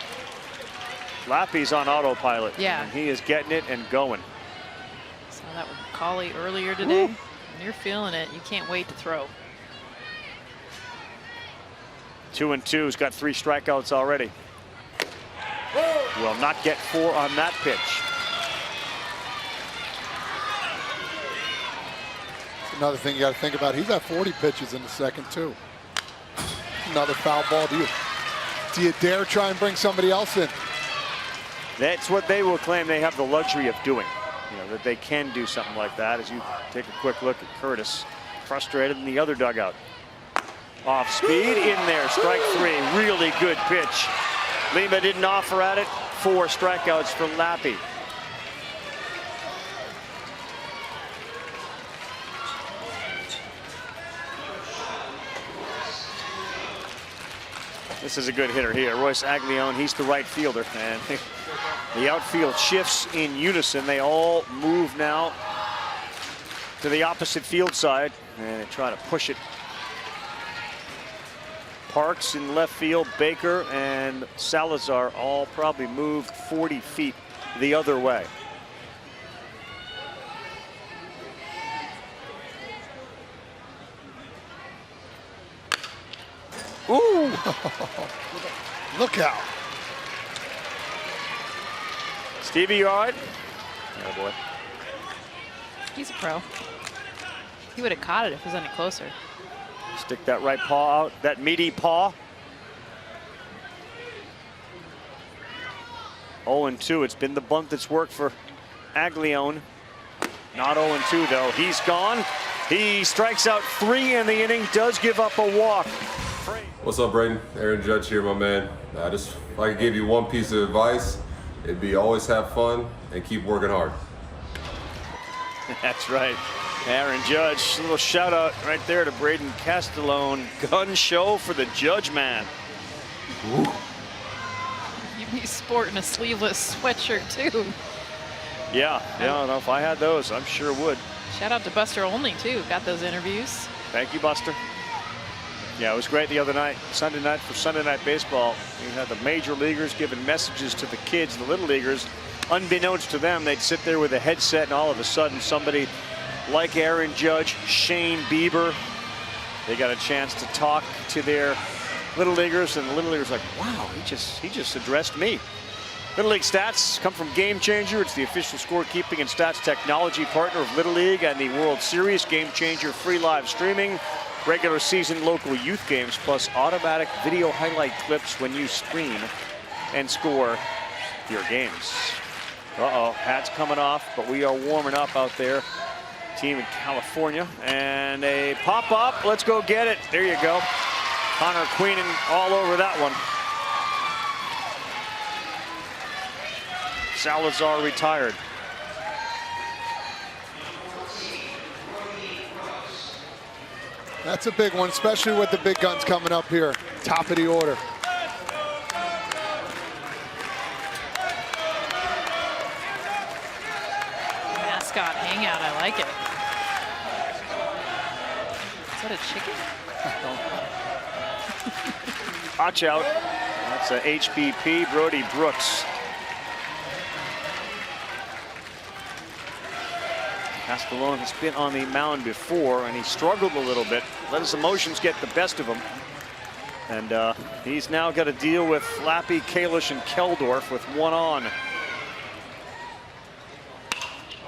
Lappy's on autopilot. Yeah. And he is getting it and going. Saw that with Macaulay earlier today. When you're feeling it, you can't wait to throw. 2-2. He's got 3 strikeouts already. Will not get 4 on that pitch. Another thing you got to think about, he's at 40 pitches in the second, too. Another foul ball. Do you dare try and bring somebody else in? That's what they will claim they have the luxury of doing. You know, that they can do something like that. As you take a quick look at Curtis, frustrated in the other dugout. Off speed, in there, strike 3. Really good pitch. Lima didn't offer at it. 4 strikeouts for Lappy. This is a good hitter here. Royce Aguileone, he's the right fielder. And the outfield shifts in unison. They all move now to the opposite field side. And they try to push it. Parks in left field, Baker and Salazar all probably moved 40 feet the other way. Ooh! Look out. Stevie, you all right? Oh boy. He's a pro. He would have caught it if it was any closer. Stick that right paw out, that meaty paw. 0-2. It's been the bunt that's worked for Aguileone. Not 0-2 though. He's gone. He strikes out 3 in the inning. Does give up a walk. What's up, Braden? Aaron Judge here, my man. Just if I could give you one piece of advice, it'd be always have fun and keep working hard. That's right. Aaron Judge, a little shout out right there to Braden Castellone. Gun show for the Judge man. You'd be sporting a sleeveless sweatshirt too. Yeah, I don't know if I had those, I'm sure would. Shout out to Buster Olney too. Got those interviews. Thank you, Buster. Yeah, it was great the other night, Sunday night for Sunday Night Baseball. We had the major leaguers giving messages to the kids, the little leaguers. Unbeknownst to them, they'd sit there with a headset and all of a sudden somebody like Aaron Judge, Shane Bieber, they got a chance to talk to their little leaguers, and the little leaguers like, wow, he just addressed me. Little League stats come from Game Changer. It's the official scorekeeping and stats technology partner of Little League and the World Series. Game Changer, free live streaming, regular season local youth games, plus automatic video highlight clips when you stream and score your games. Uh-oh, hat's coming off, but we are warming up out there. Team in California, and a pop-up. Let's go get it. There you go. Connor Queenan all over that one. Salazar retired. That's a big one, especially with the big guns coming up here. Top of the order. Mascot hangout, I like it. Is that a chicken? Watch out. That's a HBP, Brody Brooks. Castellone has been on the mound before, and he struggled a little bit. Let his emotions get the best of him. And he's now got to deal with Lappy, Kalish, and Keldorf with one on.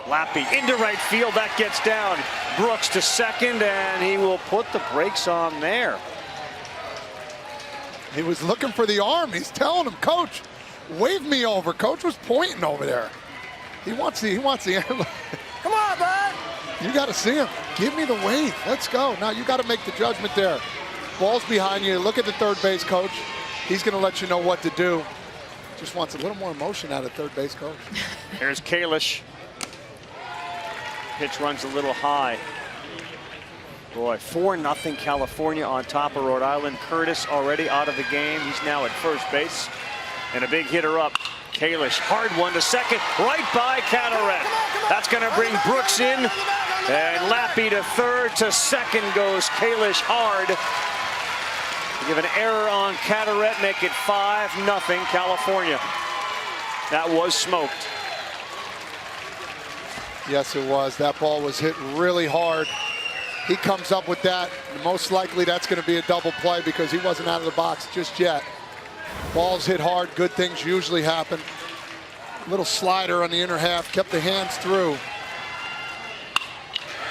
Lappy into right field, that gets down. Brooks to second, and he will put the brakes on there. He was looking for the arm. He's telling him, Coach, wave me over. Coach was pointing over there. He wants the Come on, bud. You got to see him. Give me the wave. Let's go. Now you got to make the judgment there. Ball's behind you. Look at the third base coach. He's going to let you know what to do. Just wants a little more emotion out of third base coach. Here's Kalish. Pitch runs a little high. Boy, 4-0 California on top of Rhode Island. Curtis already out of the game. He's now at first base. And a big hitter up. Kalish, hard one to second, right by Carteret. That's going to bring Brooks in. And Lappy to third, to second goes Kalish hard. Give an error on Carteret, make it 5-0 California. That was smoked. Yes, it was. That ball was hit really hard. he comes up with that. Most likely that's going to be a double play because he wasn't out of the box just yet. Balls hit hard. Good things usually happen. Little slider on the inner half. Kept the hands through.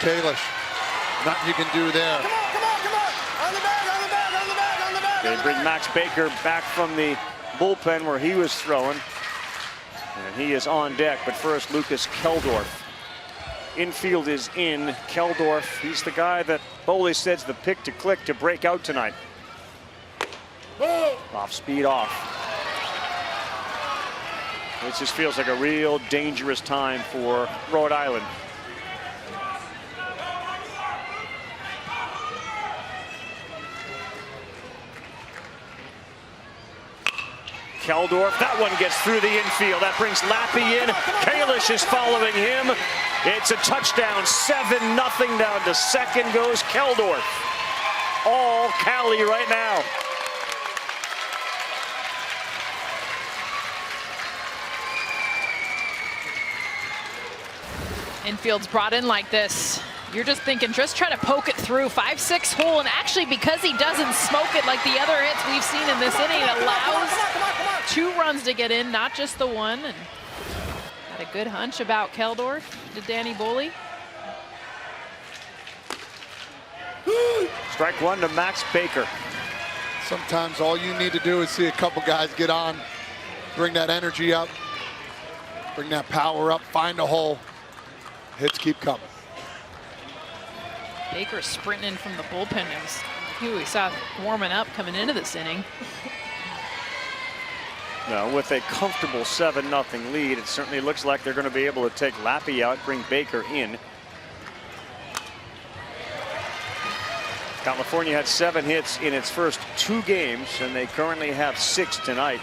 Kalish, nothing you can do there. They bring Max Baker back from the bullpen where he was throwing. And he is on deck, but first Lucas Keldorf. Infield is in. Keldorf, he's the guy that Boley said's the pick to click to break out tonight. Off speed off. It just feels like a real dangerous time for Rhode Island. Keldorf, that one gets through the infield. That brings Lappy in. Kalish is following him. It's a touchdown, 7-0 down to second goes Keldorf. All Cali right now. Infield's brought in like this. You're just thinking, just try to poke it through 5-6 hole, and actually because he doesn't smoke it like the other hits we've seen in this inning, it allows 2 runs to get in, not just the one. And had a good hunch about Keldorf to Danny Boley. Strike one to Max Baker. Sometimes all you need to do is see a couple guys get on, bring that energy up, bring that power up, find a hole. Hits keep coming. Baker sprinting in from the bullpen. It was who we saw warming up coming into this inning. Now, with a comfortable 7-0 lead, it certainly looks like they're going to be able to take Lappy out, bring Baker in. California had 7 hits in its first 2 games, and they currently have 6 tonight.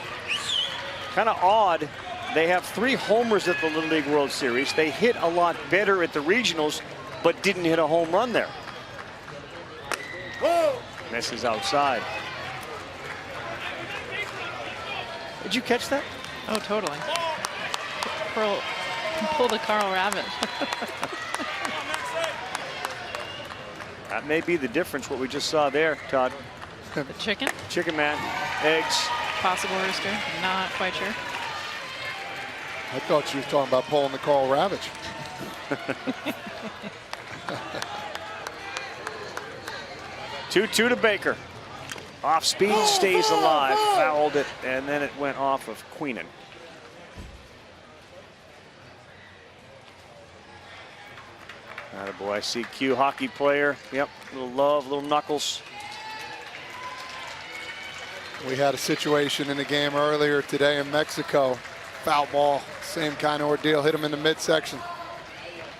Kind of odd. They have 3 homers at the Little League World Series. They hit a lot better at the regionals, but didn't hit a home run there. Misses outside. Did you catch that? Oh, totally. Pull the Carl Rabbit. That may be the difference, what we just saw there, Todd. The chicken? Chicken man, eggs. Possible rooster, not quite sure. I thought you were talking about pulling the Carl Ravitch. 2-2 to Baker. Off speed, stays alive, fouled it, and then it went off of Queenan. Attaboy, CQ hockey player. Yep, little love, little knuckles. We had a situation in the game earlier today in Mexico. Foul ball, same kind of ordeal, hit him in the midsection.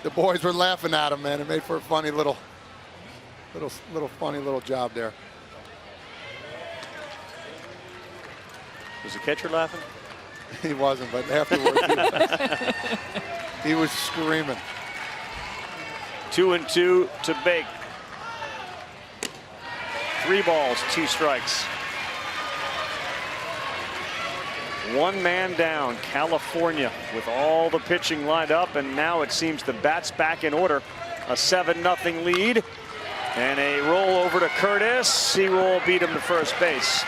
The boys were laughing at him, man. It made for a funny little job there. Was the catcher laughing? He wasn't, but afterwards he was screaming. 2-2 to Bake. 3 balls, 2 strikes. 1 man down, California, with all the pitching lined up, and now it seems the bats back in order. A 7-0 lead, and a roll over to Curtis. He will beat him to first base.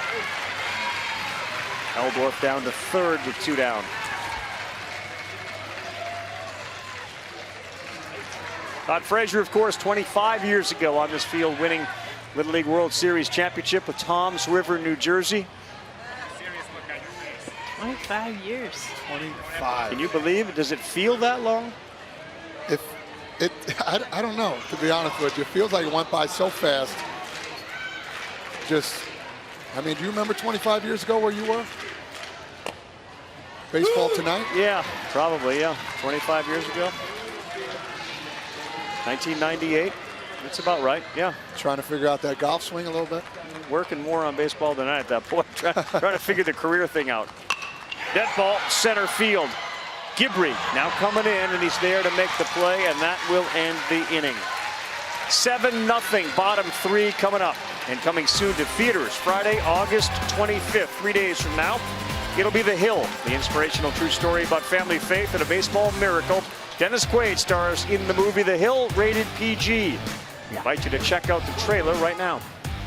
Keldorf down to third with 2 down. Todd Frazier, of course, 25 years ago on this field, winning Little League World Series championship with Toms River, New Jersey. 25 years. 25. Can you believe it? Does it feel that long? I don't know, to be honest with you. It feels like it went by so fast. I mean, do you remember 25 years ago where you were? Baseball Tonight? Yeah, probably, yeah. 25 years ago. 1998. That's about right, yeah. Trying to figure out that golf swing a little bit? Working more on Baseball Tonight at that point. Trying to figure the career thing out. Dead ball, center field. Gibbrey now coming in, and he's there to make the play, and that will end the inning. 7-0, bottom 3 coming up, and coming soon to theaters Friday, August 25th, 3 days from now. It'll be The Hill, the inspirational true story about family faith and a baseball miracle. Dennis Quaid stars in the movie The Hill, rated PG. We invite you to check out the trailer right now.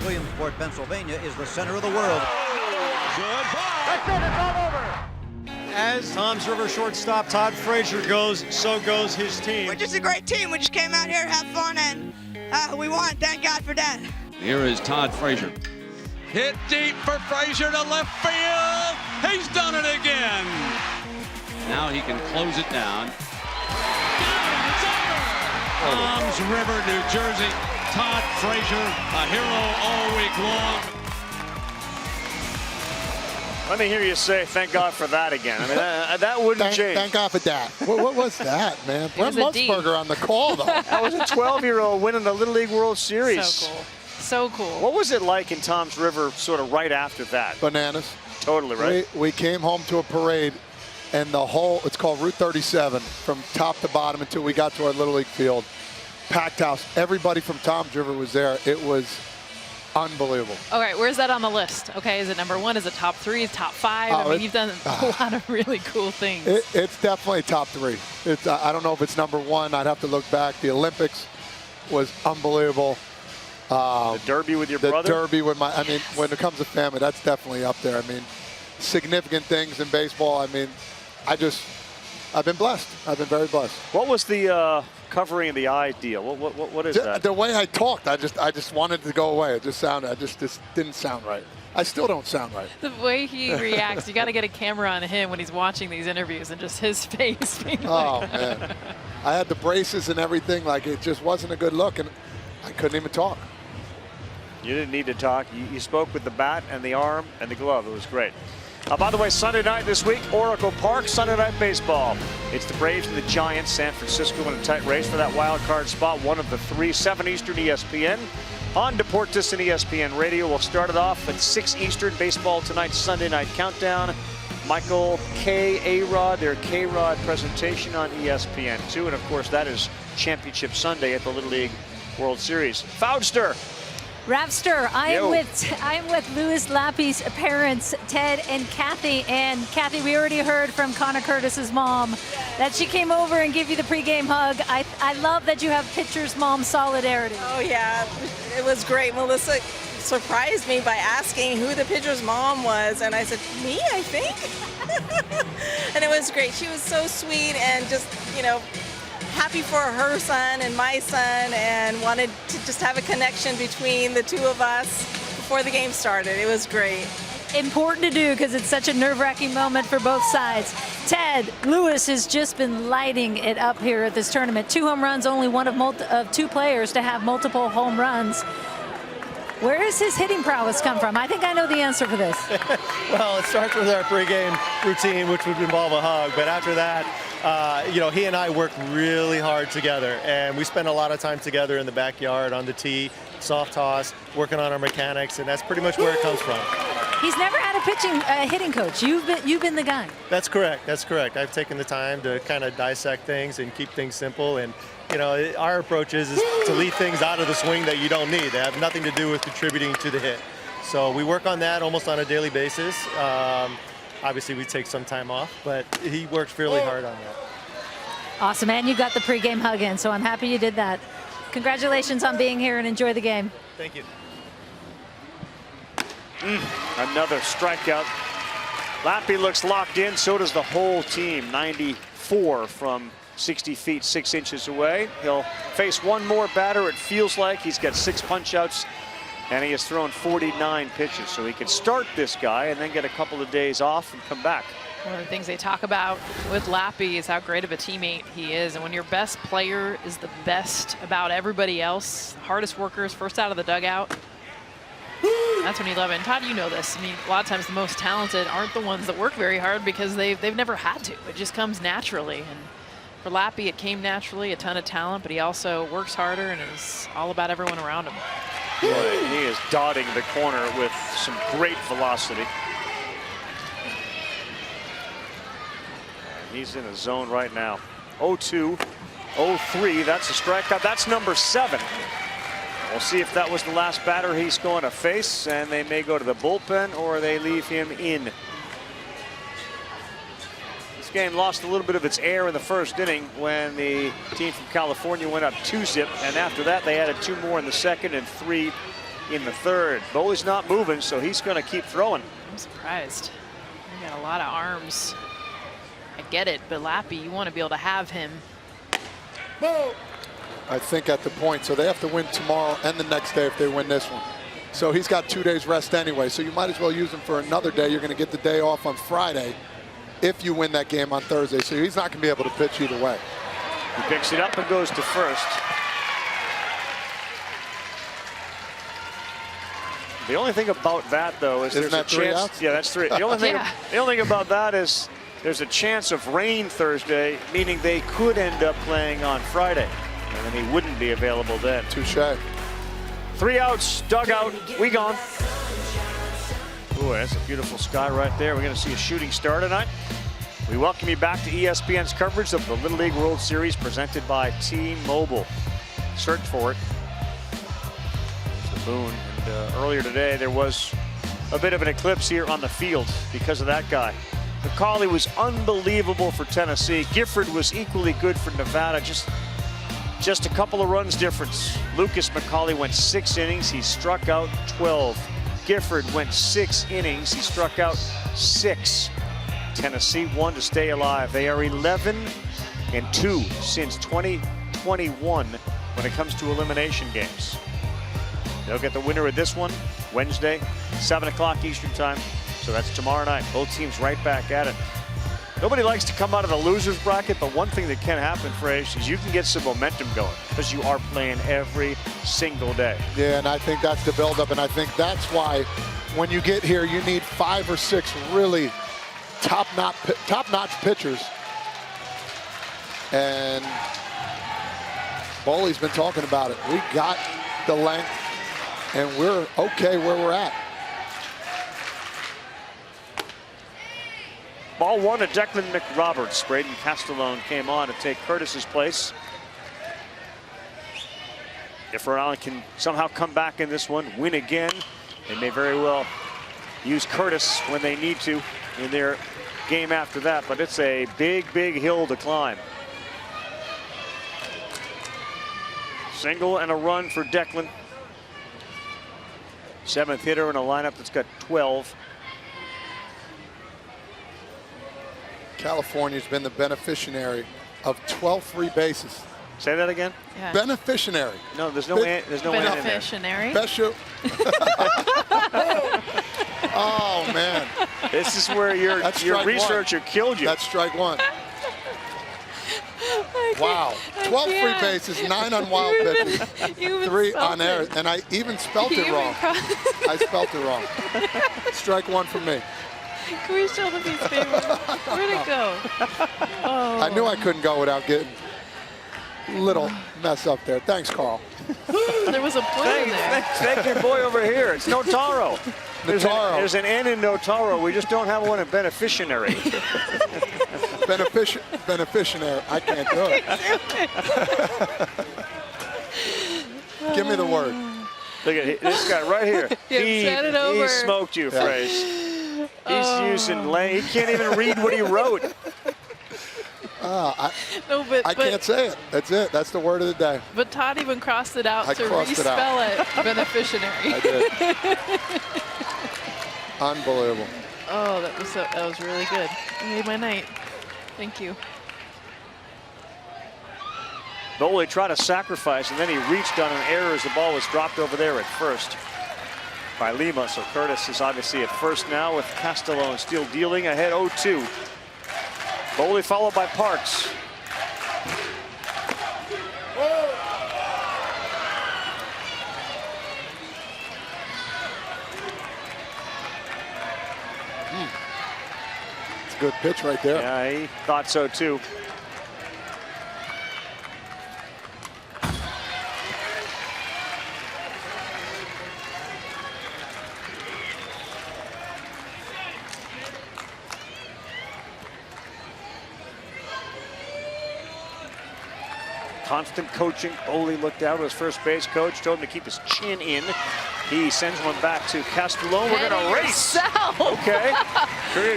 Williamsport, Pennsylvania is the center of the world. Goodbye. That's it. It's all over. As Tom's River shortstop Todd Frazier goes, so goes his team. We're just a great team. We just came out here to have fun, and we won. Thank God for that. Here is Todd Frazier. Hit deep for Frazier to left field. He's done it again. Now he can close it down. It's over. Tom's River, New Jersey. Todd Frazier, a hero all week long. Let me hear you say, thank God for that again. I mean, that wouldn't change. Thank God for that. What was that, man? Brent Musburger on the call, though. That was a 12-year-old winning the Little League World Series. So cool. So cool. What was it like in Tom's River sort of right after that? Bananas. Totally, right? We came home to a parade, and the whole, it's called Route 37, from top to bottom until we got to our Little League field. Packed house. Everybody from Tom's River was there. It was unbelievable. All right, where's that on the list? Okay, is it number 1? Is it top 3? Top 5? I mean, you've done a lot of really cool things. It's definitely top 3. It's I don't know if it's number 1. I'd have to look back. The Olympics was unbelievable. The Derby with your brother? The Derby with my, I mean, when it comes to family, that's definitely up there. I mean, significant things in baseball. I mean, I've been blessed. I've been very blessed. What was the covering of the eye deal? What is that? The way I talked, I just wanted to go away. It just sounded, just didn't sound right. I still don't sound right. The way he reacts, you got to get a camera on him when he's watching these interviews and just his face. Oh, man. I had the braces and everything. Like, it just wasn't a good look, and I couldn't even talk. You didn't need to talk. You spoke with the bat and the arm and the glove. It was great. By the way, Sunday night this week, Oracle Park, Sunday Night Baseball. It's the Braves and the Giants, San Francisco in a tight race for that wild card spot. One of the 3, 7 Eastern ESPN. On Deportes and ESPN Radio. We'll start it off at 6 Eastern. Baseball tonight, Sunday Night Countdown. Michael K. A-Rod, their K-Rod presentation on ESPN2. And, of course, that is Championship Sunday at the Little League World Series. Foudster. Rapster, I am with Louis Lappy's parents, Ted and Kathy. And Kathy, we already heard from Connor Curtis's mom that she came over and gave you the pregame hug. I love that you have pitcher's mom solidarity. Oh yeah, it was great. Melissa surprised me by asking who the pitcher's mom was, and I said, me, I think. And it was great. She was so sweet and just, you know, happy for her son and my son, and wanted to just have a connection between the two of us before the game started. It was great. Important to do because it's such a nerve-wracking moment for both sides. Ted, Lewis has just been lighting it up here at this tournament. 2 home runs, only one of 2 players to have multiple home runs. Where does his hitting prowess come from? I think I know the answer for this. Well, it starts with our pregame routine, which would involve a hug. But after that, you know, he and I work really hard together. And we spend a lot of time together in the backyard, on the tee, soft toss, working on our mechanics. And that's pretty much where it comes from. He's never had a hitting coach. You've been the guy. That's correct. That's correct. I've taken the time to kind of dissect things and keep things simple. And you know, our approach is to leave things out of the swing that you don't need. They have nothing to do with contributing to the hit. So we work on that almost on a daily basis. Obviously, we take some time off, but he works really hard on that. Awesome, and you got the pregame hug in, so I'm happy you did that. Congratulations on being here, and enjoy the game. Thank you. Another strikeout. Lappy looks locked in, so does the whole team. 94 from 60 feet, 6 inches away. He'll face one more batter. It feels like he's got 6 punch-outs, and he has thrown 49 pitches. So he can start this guy and then get a couple of days off and come back. One of the things they talk about with Lappy is how great of a teammate he is. And when your best player is the best about everybody else, hardest workers, first out of the dugout, that's when you love it. And Todd, you know this. I mean, a lot of times the most talented aren't the ones that work very hard because they've never had to. It just comes naturally. And for Lappy, it came naturally, a ton of talent, but he also works harder and is all about everyone around him. Boy, he is dotting the corner with some great velocity. He's in a zone right now. 0-2, 0-3, that's a strikeout. That's number 7. We'll see if that was the last batter he's going to face, and they may go to the bullpen or they leave him in. game lost a little bit of its air in the first inning when the team from California went up 2-zip, and after that they added 2 more in the second and 3 in the third. Bowley's not moving, so he's going to keep throwing. I'm surprised. He got a lot of arms. I get it, but Lappy, you want to be able to have him. I think at the point, so they have to win tomorrow and the next day if they win this one. So he's got 2 days rest anyway, so you might as well use him for another day. You're going to get the day off on Friday if you win that game on Thursday, so he's not going to be able to pitch either way. He picks it up and goes to first. The only thing about that, though, is Isn't there's that a 3 chance. outs? Yeah, that's 3. The only thing about that is there's a chance of rain Thursday, meaning they could end up playing on Friday, and then he wouldn't be available then. Touche. 3 outs, dugout, we gone. Ooh, that's a beautiful sky right there. We're going to see a shooting star tonight. We welcome you back to ESPN's coverage of the Little League World Series presented by T-Mobile. Search for it. There's the moon. And earlier today, there was a bit of an eclipse here on the field because of that guy. McCauley was unbelievable for Tennessee. Gifford was equally good for Nevada. Just a couple of runs difference. Lucas McCauley went 6 innings. He struck out 12. Gifford went 6 innings. He struck out 6. Tennessee won to stay alive. They are 11-2 since 2021 when it comes to elimination games. They'll get the winner of this one Wednesday, 7 o'clock Eastern time. So that's tomorrow night. Both teams right back at it. Nobody likes to come out of the loser's bracket, but one thing that can happen, Fraze, is you can get some momentum going because you are playing every single day. Yeah, and I think that's the buildup, and I think that's why when you get here, you need 5 or 6 really top-notch pitchers. And Bowley's been talking about it. We got the length, and we're okay where we're at. Ball 1 to Declan McRoberts. Braden Castellone came on to take Curtis's place. If Rhode Island can somehow come back in this one, win again, they may very well use Curtis when they need to in their game after that. But it's a big, big hill to climb. Single and a run for Declan. 7th hitter in a lineup that's got 12. California's been the beneficiary of 12 free bases. Say that again? Yeah. Beneficiary. No, there's no N in there. Beneficiary. Oh, man. This is where your researcher killed you. That's strike 1. Wow. 12 free bases, 9 on wild pitches, 3 on air. And I even spelt it wrong. I spelt it wrong. Strike 1 for me. Can we show the piece of paper? Where'd it go? Oh. I knew I couldn't go without getting a little mess up there. Thanks, Carl. There was a point in there. Thank your boy over here. It's Notaro. There's an N in Notaro. We just don't have one in beneficiary. Beneficiary. I can't do it. Give me the word. Look at this guy right here. He smoked you, Fraze. He's using he can't even read what he wrote. I can't say it. That's it. That's the word of the day. But Todd even crossed it out to respell it. Beneficiary. I did. Unbelievable. Oh, that was really good. You made my night. Thank you. Bowley tried to sacrifice, and then he reached on an error as the ball was dropped over there at first by Lima. So Curtis is obviously at first now with Castellone still dealing ahead 0-2. Bowley followed by Parks. It's a good pitch right there. Yeah, he thought so too. Constant coaching. Bowley looked out at his first base coach, told him to keep his chin in. He sends one back to Castellone. We're going to race. Okay.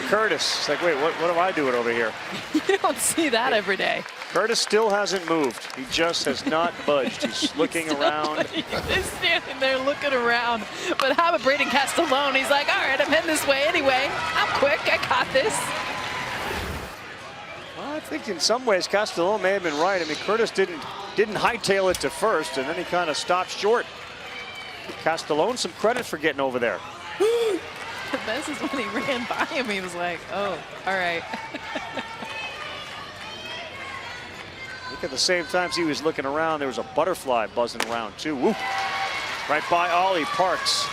Curtis. It's like, wait, what am I doing over here? You don't see that every day. Curtis still hasn't moved. He just has not budged. He's looking around. He's standing there looking around. But how about Braden Castellone? He's like, all right, I'm heading this way anyway. I'm quick. I got this. Well, I think in some ways Castellone may have been right. I mean, Curtis didn't hightail it to first, and then he kind of stopped short. Castellone some credit for getting over there. The best is when he ran by him. He was like, oh, all right. Look at the same times he was looking around, there was a butterfly buzzing around too. Woo. Right by Ollie Parks.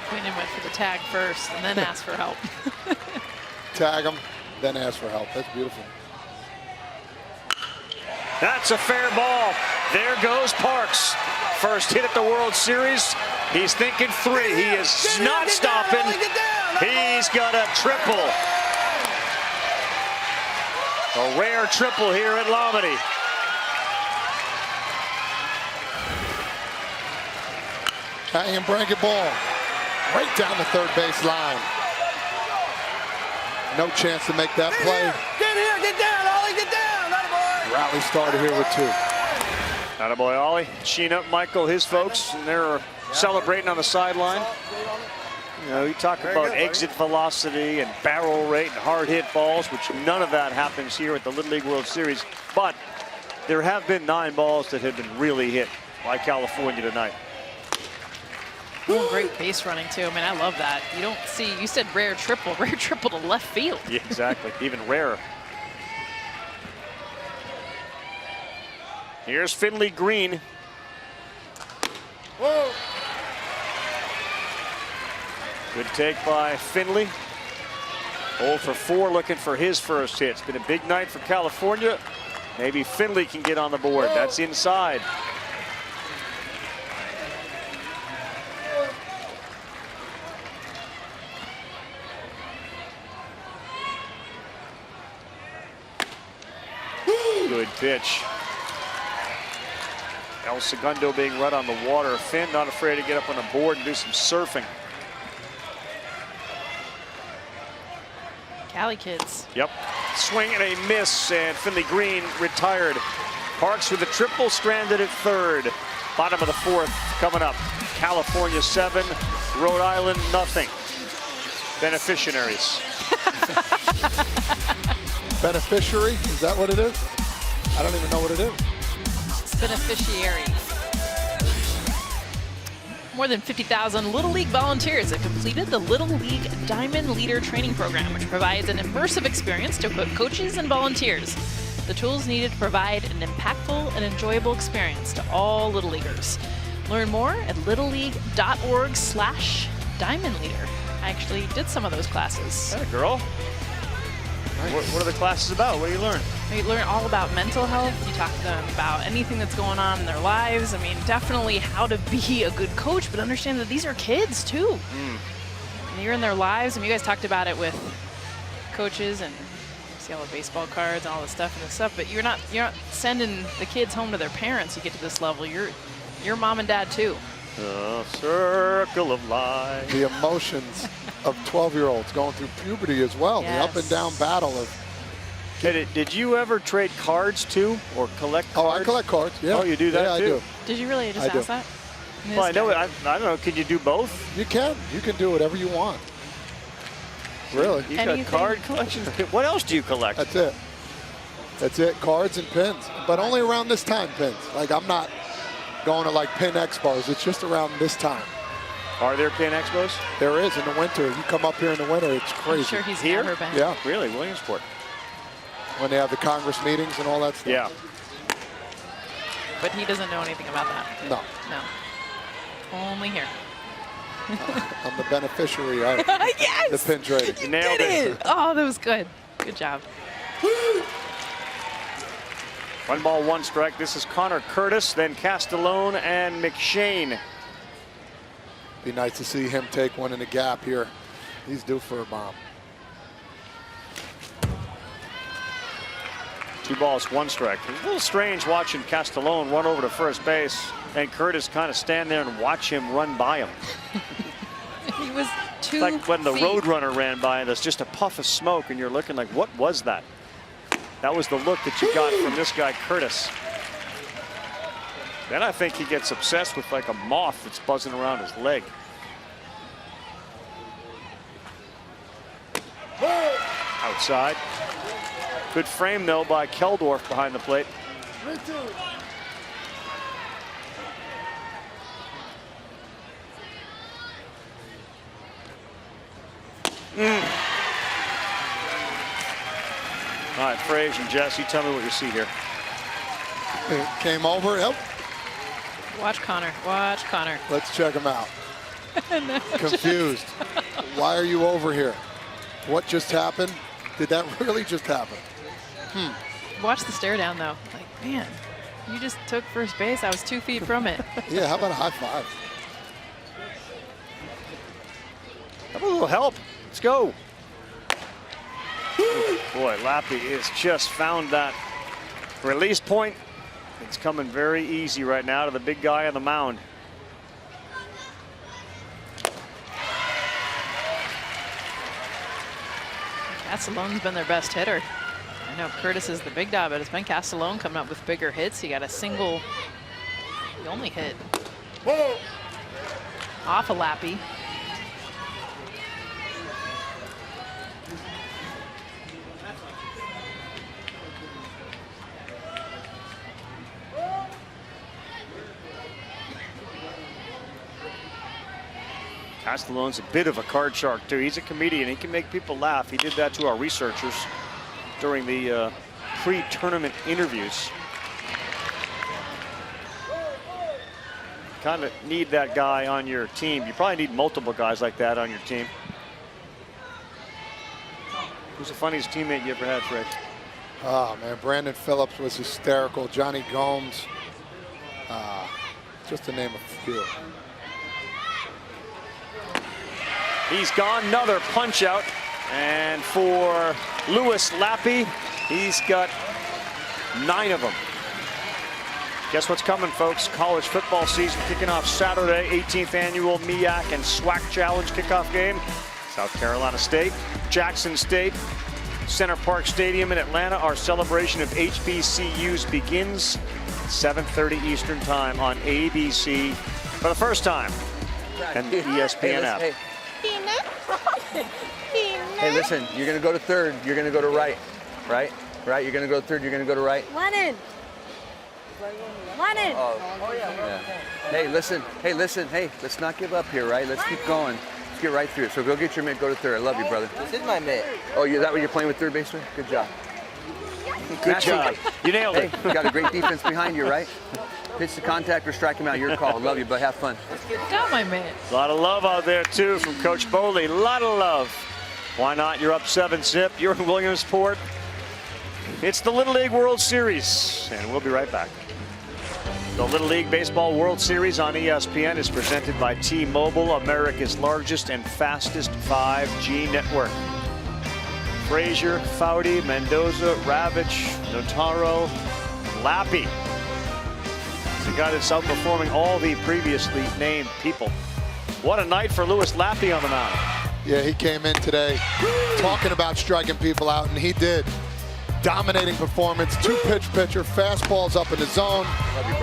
Queenan went for the tag first and then asked for help. Tag him, then ask for help. That's beautiful. That's a fair ball. There goes Parks. First hit at the World Series. He's thinking 3. He is not stopping. He's got a triple. A rare triple here at Lomity. Hanging blanket ball. Right down the third base line. No chance to make that play. Get here, get down, Ollie, get down, attaboy. Rally started here with 2. Attaboy Ollie. Sheen up Michael, his folks, and they're celebrating on the sideline. You know, you talk about exit velocity and barrel rate and hard hit balls, which none of that happens here at the Little League World Series. But there have been 9 balls that have been really hit by California tonight. Oh, great base running too. I mean, I love that. You don't see, you said rare triple to left field. Yeah, exactly, even rarer. Here's Finley Green. Whoa. Good take by Finley. 0 for 4 looking for his first hit. It's been a big night for California. Maybe Finley can get on the board. That's inside. Good pitch. El Segundo being right on the water. Finn not afraid to get up on the board and do some surfing. Cali kids. Yep. Swing and a miss, and Finley Green retired. Parks with a triple, stranded at third. Bottom of the 4th coming up. California 7, Rhode Island nothing. Beneficiaries. Beneficiary? Is that what it is? I don't even know what it is. Beneficiary. More than 50,000 Little League volunteers have completed the Little League Diamond Leader Training Program, which provides an immersive experience to equip coaches and volunteers. The tools needed to provide an impactful and enjoyable experience to all Little Leaguers. Learn more at littleleague.org/Diamond Leader. I actually did some of those classes. That girl. Nice. What are the classes about? What do you learn? You learn all about mental health. You talk to them about anything that's going on in their lives. I mean, definitely how to be a good coach, but understand that these are kids too. And you're in their lives. I mean, you guys talked about it with coaches and see all the baseball cards and all the stuff, but you're not sending the kids home to their parents. You get to this level. You're mom and dad too. The circle of life. The emotions of 12-year-olds going through puberty as well. Yes. The up and down battle of. Did you ever trade cards too, or collect cards? Oh, I collect cards. Yeah. Oh, you do that too? I do. Did you really just ask that? Well, I know. I don't know. Can you do both? You can. You can do whatever you want. Really. You got card collections. What else do you collect? That's it. That's it. Cards and pins, but only around this time. Pins. Like I'm not going to like pin expos. It's just around this time. Are there pin expos? There is in the winter. You come up here in the winter, it's crazy. I'm sure he's here. Never been. Yeah. Really, Williamsport. When they have the Congress meetings and all that stuff. Yeah. But he doesn't know anything about that. No. No. Only here. I'm the beneficiary of Yes! the pin trading. You nailed it. Oh, that was good. Good job. 1 ball, 1 strike. This is Connor Curtis, then Castellone and McShane. Be nice to see him take one in the gap here. He's due for a bomb. 2 balls, 1 strike. It was a little strange watching Castellone run over to first base and Curtis kind of stand there and watch him run by him. He was 2 like when the feet. Road Runner ran by and there's just a puff of smoke and you're looking like, what was that? That was the look that you got from this guy, Curtis. Then I think he gets obsessed with like a moth that's buzzing around his leg. Outside. Good frame, though, by Keldorf behind the plate. All right, Frazier and Jess, you tell me what you see here. It came over. Yep. Watch Connor. Watch Connor. Let's check him out. No, Confused. Why are you over here? What just happened? Did that really just happen? Watch the stare down, though. Like, man, you just took first base. I was 2 feet from it. Yeah, how about a high five? Have a little help. Let's go. Boy, Lappy has just found that release point. It's coming very easy right now to the big guy on the mound. Castellone's been their best hitter. I know Curtis is the big dog, but it's been Castellone coming up with bigger hits. He got a single, the only hit. Off a Lappy. Castellone's a bit of a card shark, too. He's a comedian. He can make people laugh. He did that to our researchers during the pre-tournament interviews. Kind of need that guy on your team. You probably need multiple guys like that on your team. Who's the funniest teammate you ever had, Fred? Oh, man, Brandon Phillips was hysterical. Johnny Gomes, just to name a few. He's gone, another punch out. And for Louis Lappy, he's got 9 of them. Guess what's coming, folks? College football season kicking off Saturday, 18th annual MEAC and SWAC Challenge kickoff game. South Carolina State, Jackson State, Center Park Stadium in Atlanta. Our celebration of HBCUs begins 7:30 Eastern time on ABC for the first time. And the ESPN app. Hey, listen, you're going to go to third. You're going to go to right. Right? Right? You're going to go to third. You're going to go to right. One in. One in. Oh, yeah. Hey, listen. Hey, listen. Hey, let's not give up here, right? Let's keep going. Let's get right through it. So go get your mitt. Go to third. I love you, brother. This is my mitt. Oh, is that what you're playing with third baseman? Good job. Good job. You nailed it. Hey, you got a great defense behind you, right? Pitch the contact or strike him out. Your call. Love you, but have fun. Got my man. A lot of love out there, too, from Coach Bowley. A lot of love. Why not? You're up 7-zip. You're in Williamsport. It's the Little League World Series, and we'll be right back. The Little League Baseball World Series on ESPN is presented by T-Mobile, America's largest and fastest 5G network. Frazier, Foudy, Mendoza, Ravitch, Notaro, Lappy. It's a guy that's outperforming all the previously named people. What a night for Louis Lappy on the mound. Yeah, he came in today talking about striking people out, and he did. Dominating performance, 2-pitch pitcher, fastballs up in the zone,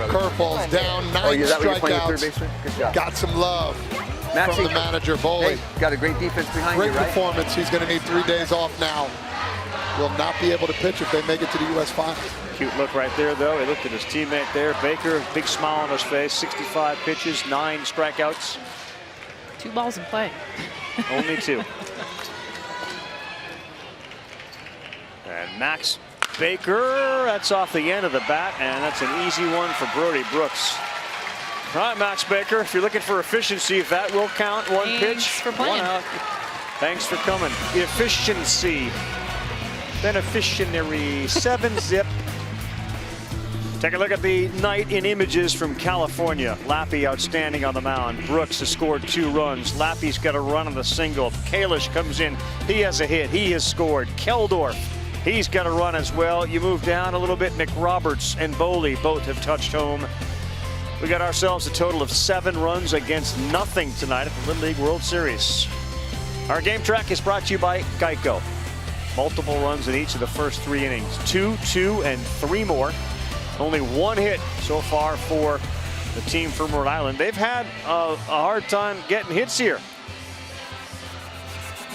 curveballs down, 9 strikeouts. Got some love from the manager, Bowley. Hey, got a great defense behind you, right? Great right? performance. He's going to need 3 days off now. Will not be able to pitch if they make it to the U.S. Finals. Cute look right there, though. He looked at his teammate there, Baker. Big smile on his face. 65 pitches, 9 strikeouts. 2 balls in play. Only 2. And Max Baker, that's off the end of the bat, and that's an easy one for Brody Brooks. All right, Max Baker, if you're looking for efficiency, if that will count, one Thanks pitch, for playing. 1 out. Thanks for coming. Efficiency. Beneficiary, 7-zip. Take a look at the night in images from California. Lappy outstanding on the mound. Brooks has scored 2 runs. Lappy's got a run on the single. Kalish comes in. He has a hit. He has scored. Keldorf, he's got a run as well. You move down a little bit. McRoberts and Boley both have touched home. We got ourselves a total of 7 runs against nothing tonight at the Little League World Series. Our game track is brought to you by Geico. Multiple runs in each of the first 3 innings. 2, 2, and 3 more. Only 1 hit so far for the team from Rhode Island. They've had a hard time getting hits here.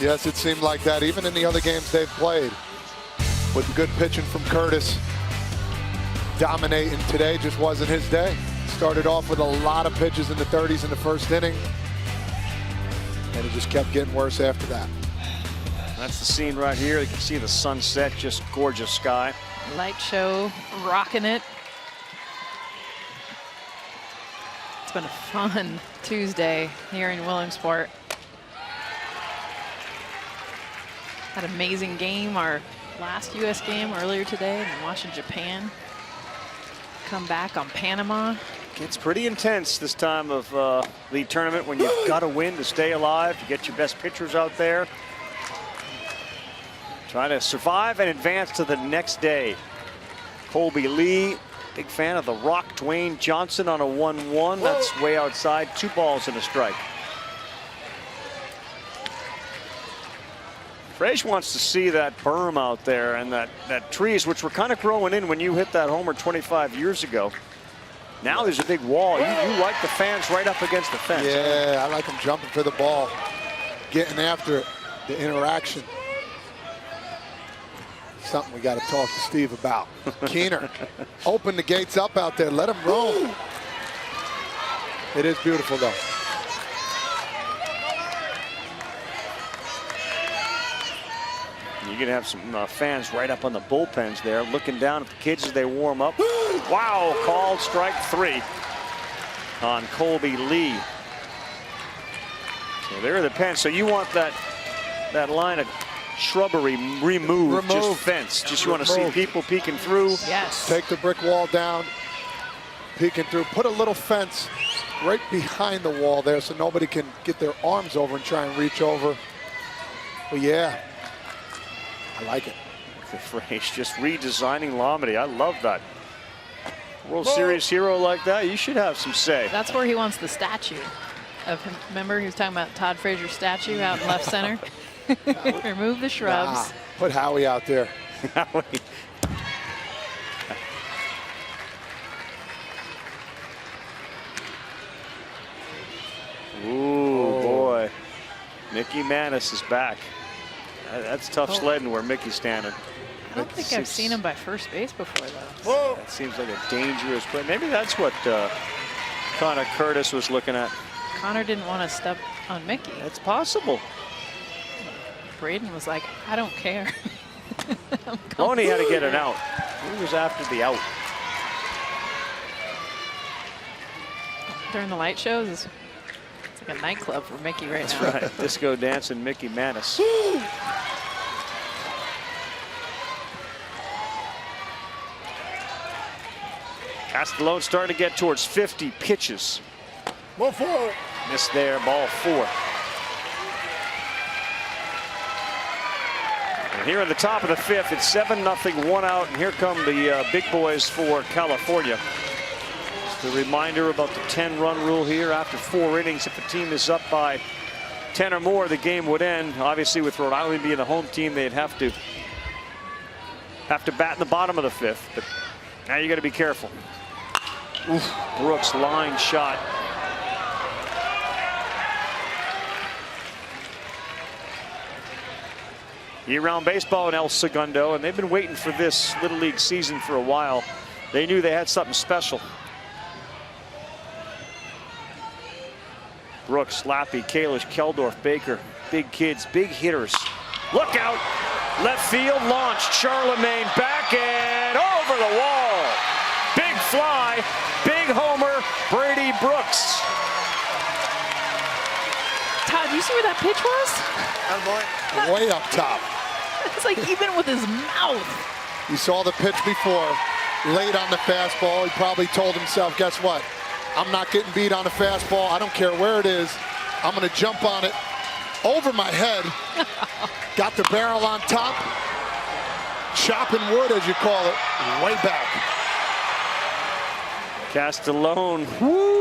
Yes, it seemed like that even in the other games they've played. With good pitching from Curtis. Dominating today just wasn't his day. Started off with a lot of pitches in the 30s in the first inning. And it just kept getting worse after that. That's the scene right here. You can see the sunset, just gorgeous sky. Light show, rocking it. It's been a fun Tuesday here in Williamsport. Had an amazing game, our last U.S. game earlier today, and watching Japan come back on Panama. Gets pretty intense this time of the tournament when you've got to win to stay alive, to get your best pitchers out there. Trying to survive and advance to the next day. Colby Lee, big fan of the Rock. Dwayne Johnson on a 1-1. That's way outside. 2 balls and a strike. Frage wants to see that berm out there and that trees, which were kind of growing in when you hit that homer 25 years ago. Now there's a big wall. You like the fans right up against the fence. Yeah, I like them jumping for the ball, getting after it, the interaction. Something we got to talk to Steve about. Keener, open the gates up out there. Let him roam. It is beautiful, though. You're going to have some fans right up on the bullpens there, looking down at the kids as they warm up. Wow, called strike 3 on Colby Lee. So there are the pens. So you want that line of shrubbery removed. Just fence. Just you want to see people peeking through. Yes. Take the brick wall down, peeking through. Put a little fence right behind the wall there so nobody can get their arms over and try and reach over. But yeah, I like it. The phrase, just redesigning Lomity. I love that. World Series hero like that, you should have some say. That's where he wants the statue of him. Remember, he was talking about Todd Frazier's statue out in left center. Remove the shrubs. Nah, put Howie out there. Howie. Ooh, boy. Mickey Manus is back. That's tough sledding where Mickey's standing. I don't think I've seen him by first base before, though. Whoa. That seems like a dangerous play. Maybe that's what Connor Curtis was looking at. Connor didn't want to step on Mickey. That's possible. Braden was like, I don't care. Loney had to get an out. He was after the out. During the light shows, it's like a nightclub for Mickey right now. That's right. Disco dancing Mickey Manus. Castellone starting to get towards 50 pitches. Ball 4. Missed there, ball 4. And here at the top of the 5th, it's 7-0, 1 out, and here come the big boys for California. Just a reminder about the 10-run rule here. After 4 innings, if a team is up by 10 or more, the game would end. Obviously, with Rhode Island being the home team, they'd have to bat in the bottom of the 5th. But now you got to be careful. Oof, Brooks line shot. Year-round baseball in El Segundo, and they've been waiting for this Little League season for a while. They knew they had something special. Brooks, Lappy, Kalish, Keldorf, Baker, big kids, big hitters. Look out! Left field launched. Charlemagne back and over the wall. Big fly. Big homer, Brady Brooks. Todd, you see where that pitch was? Way up top. It's like even with his mouth. You saw the pitch before, late on the fastball. He probably told himself, guess what? I'm not getting beat on a fastball. I don't care where it is. I'm going to jump on it over my head. Got the barrel on top. Chopping wood, as you call it, way back. Castellone. Woo!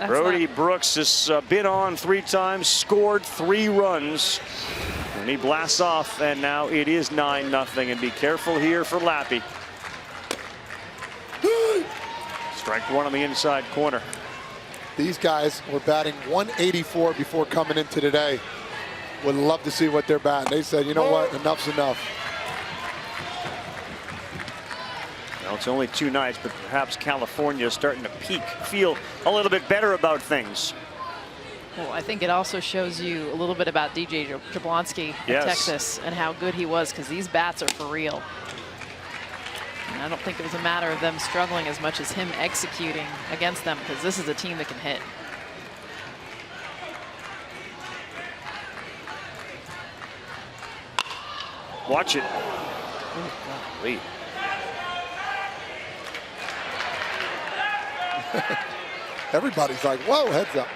Brody Brooks has been on 3 times, scored 3 runs. And he blasts off, and now it is 9-0. And be careful here for Lappy. Strike 1 on the inside corner. These guys were batting 184 before coming into today. Would love to see what they're batting. They said, you know what, enough's enough. Well, it's only 2 nights, but perhaps California is starting to feel a little bit better about things. Well, I think it also shows you a little bit about DJ Jablonski of Texas and how good he was, because these bats are for real. And I don't think it was a matter of them struggling as much as him executing against them, because this is a team that can hit. Watch it. Ooh, Everybody's like, whoa, heads up.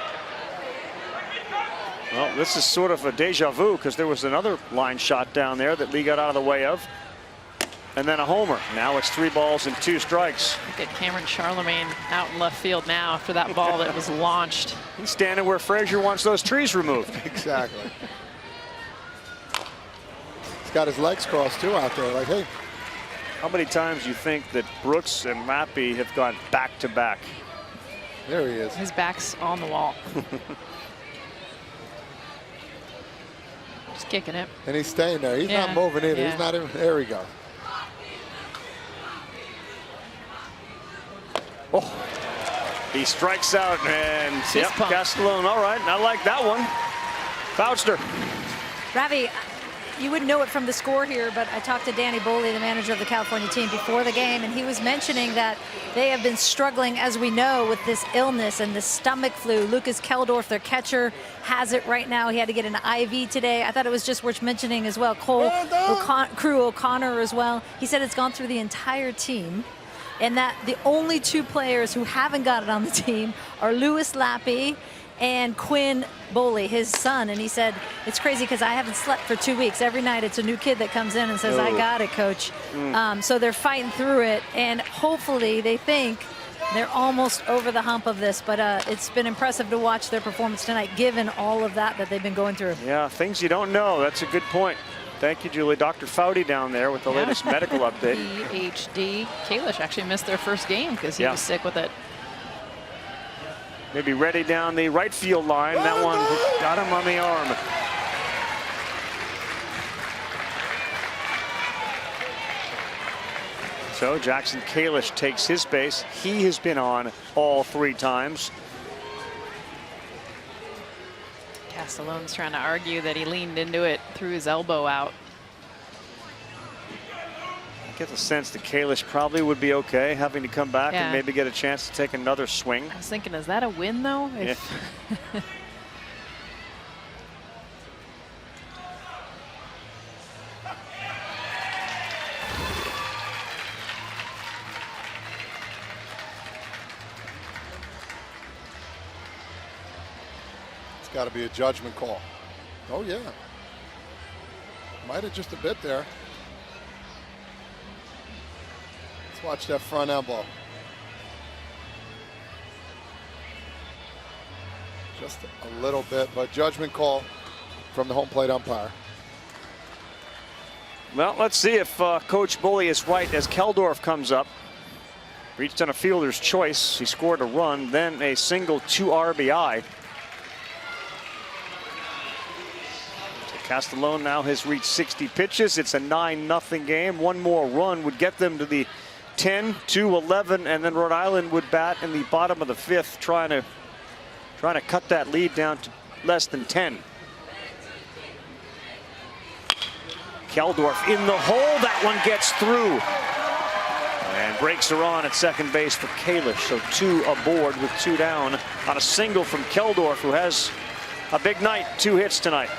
Well, this is sort of a deja vu, because there was another line shot down there that Lee got out of the way of. And then a homer. Now it's 3 balls and 2 strikes. Look at Cameron Charlemagne out in left field now after that ball that was launched. He's standing where Frazier wants those trees removed. Exactly. He's got his legs crossed too out there, like, hey. How many times do you think that Brooks and Lappy have gone back to back? There he is. His back's on the wall. Just kicking it. And he's staying there. He's not moving either. He's not even, there he goes. Oh, he strikes out, and yep, Castellone. All right, I like that one. Fauster. Ravi, you wouldn't know it from the score here, but I talked to Danny Boley, the manager of the California team, before the game, and he was mentioning that they have been struggling, as we know, with this illness and the stomach flu. Lucas Keldorf, their catcher, has it right now. He had to get an IV today. I thought it was just worth mentioning as well. Crew O'Connor as well. He said it's gone through the entire team, and that the only 2 players who haven't got it on the team are Louis Lappy and Quinn Boley, his son. And he said, it's crazy because I haven't slept for 2 weeks. Every night it's a new kid that comes in and says, I got it, coach. So they're fighting through it, and hopefully they think they're almost over the hump of this. But it's been impressive to watch their performance tonight, given all of that they've been going through. Yeah, things you don't know. That's a good point. Thank you, Julie. Dr. Foudy down there with the latest medical update. PhD. Kalish actually missed their first game because he was sick with it. Maybe ready down the right field line. That one got him on the arm. So Jackson Kalish takes his base. He has been on all 3 times. Castellone's trying to argue that he leaned into it, threw his elbow out. I get the sense that Kalish probably would be okay having to come back and maybe get a chance to take another swing. I was thinking, is that a win though? Yeah. It's got to be a judgment call. Oh, yeah. Might have just a bit there. Let's watch that front elbow. Just a little bit, but judgment call from the home plate umpire. Well, let's see if Coach Boley is right as Keldorf comes up. Reached on a fielder's choice. He scored a run, then a single 2 RBI. Castellone now has reached 60 pitches. It's a 9-0 game. One more run would get them to the 10-11, and then Rhode Island would bat in the bottom of the 5th, trying to cut that lead down to less than 10. Keldorf in the hole. That one gets through. And breaks her on at second base for Kalish. So 2 aboard with 2 down on a single from Keldorf, who has a big night. 2 hits tonight.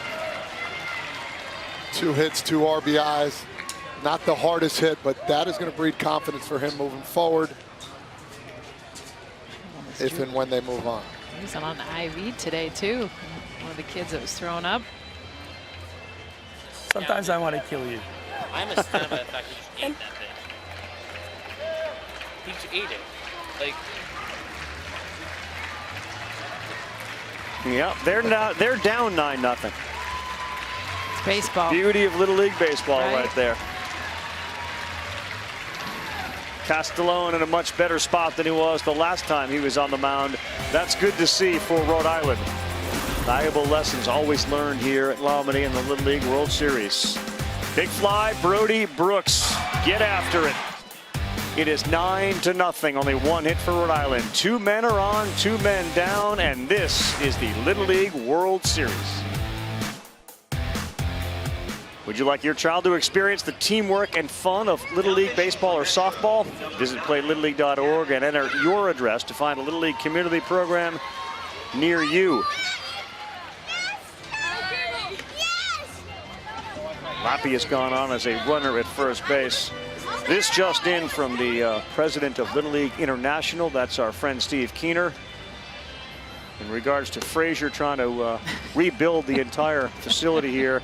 2 hits, 2 RBIs. Not the hardest hit, but that is going to breed confidence for him moving forward. If and when they move on. He's on IV today, too. One of the kids that was thrown up. Sometimes I want to kill you. I'm astounded by the fact that you ate that thing. He just ate it. Like. Yeah, they're down 9-0. It's baseball. Beauty of Little League baseball right there. Castellone in a much better spot than he was the last time he was on the mound. That's good to see for Rhode Island. Valuable lessons always learned here at Laumini in the Little League World Series. Big fly, Brody Brooks. Get after it. It is 9-0. Only 1 hit for Rhode Island. 2 men are on, 2 men down, and this is the Little League World Series. Would you like your child to experience the teamwork and fun of Little League baseball or softball? Visit playlittleLeague.org and enter your address to find a Little League community program near you. Lappy has gone on as a runner at first base. This just in from the president of Little League International. That's our friend Steve Keener. In regards to Frazier trying to rebuild the entire facility here.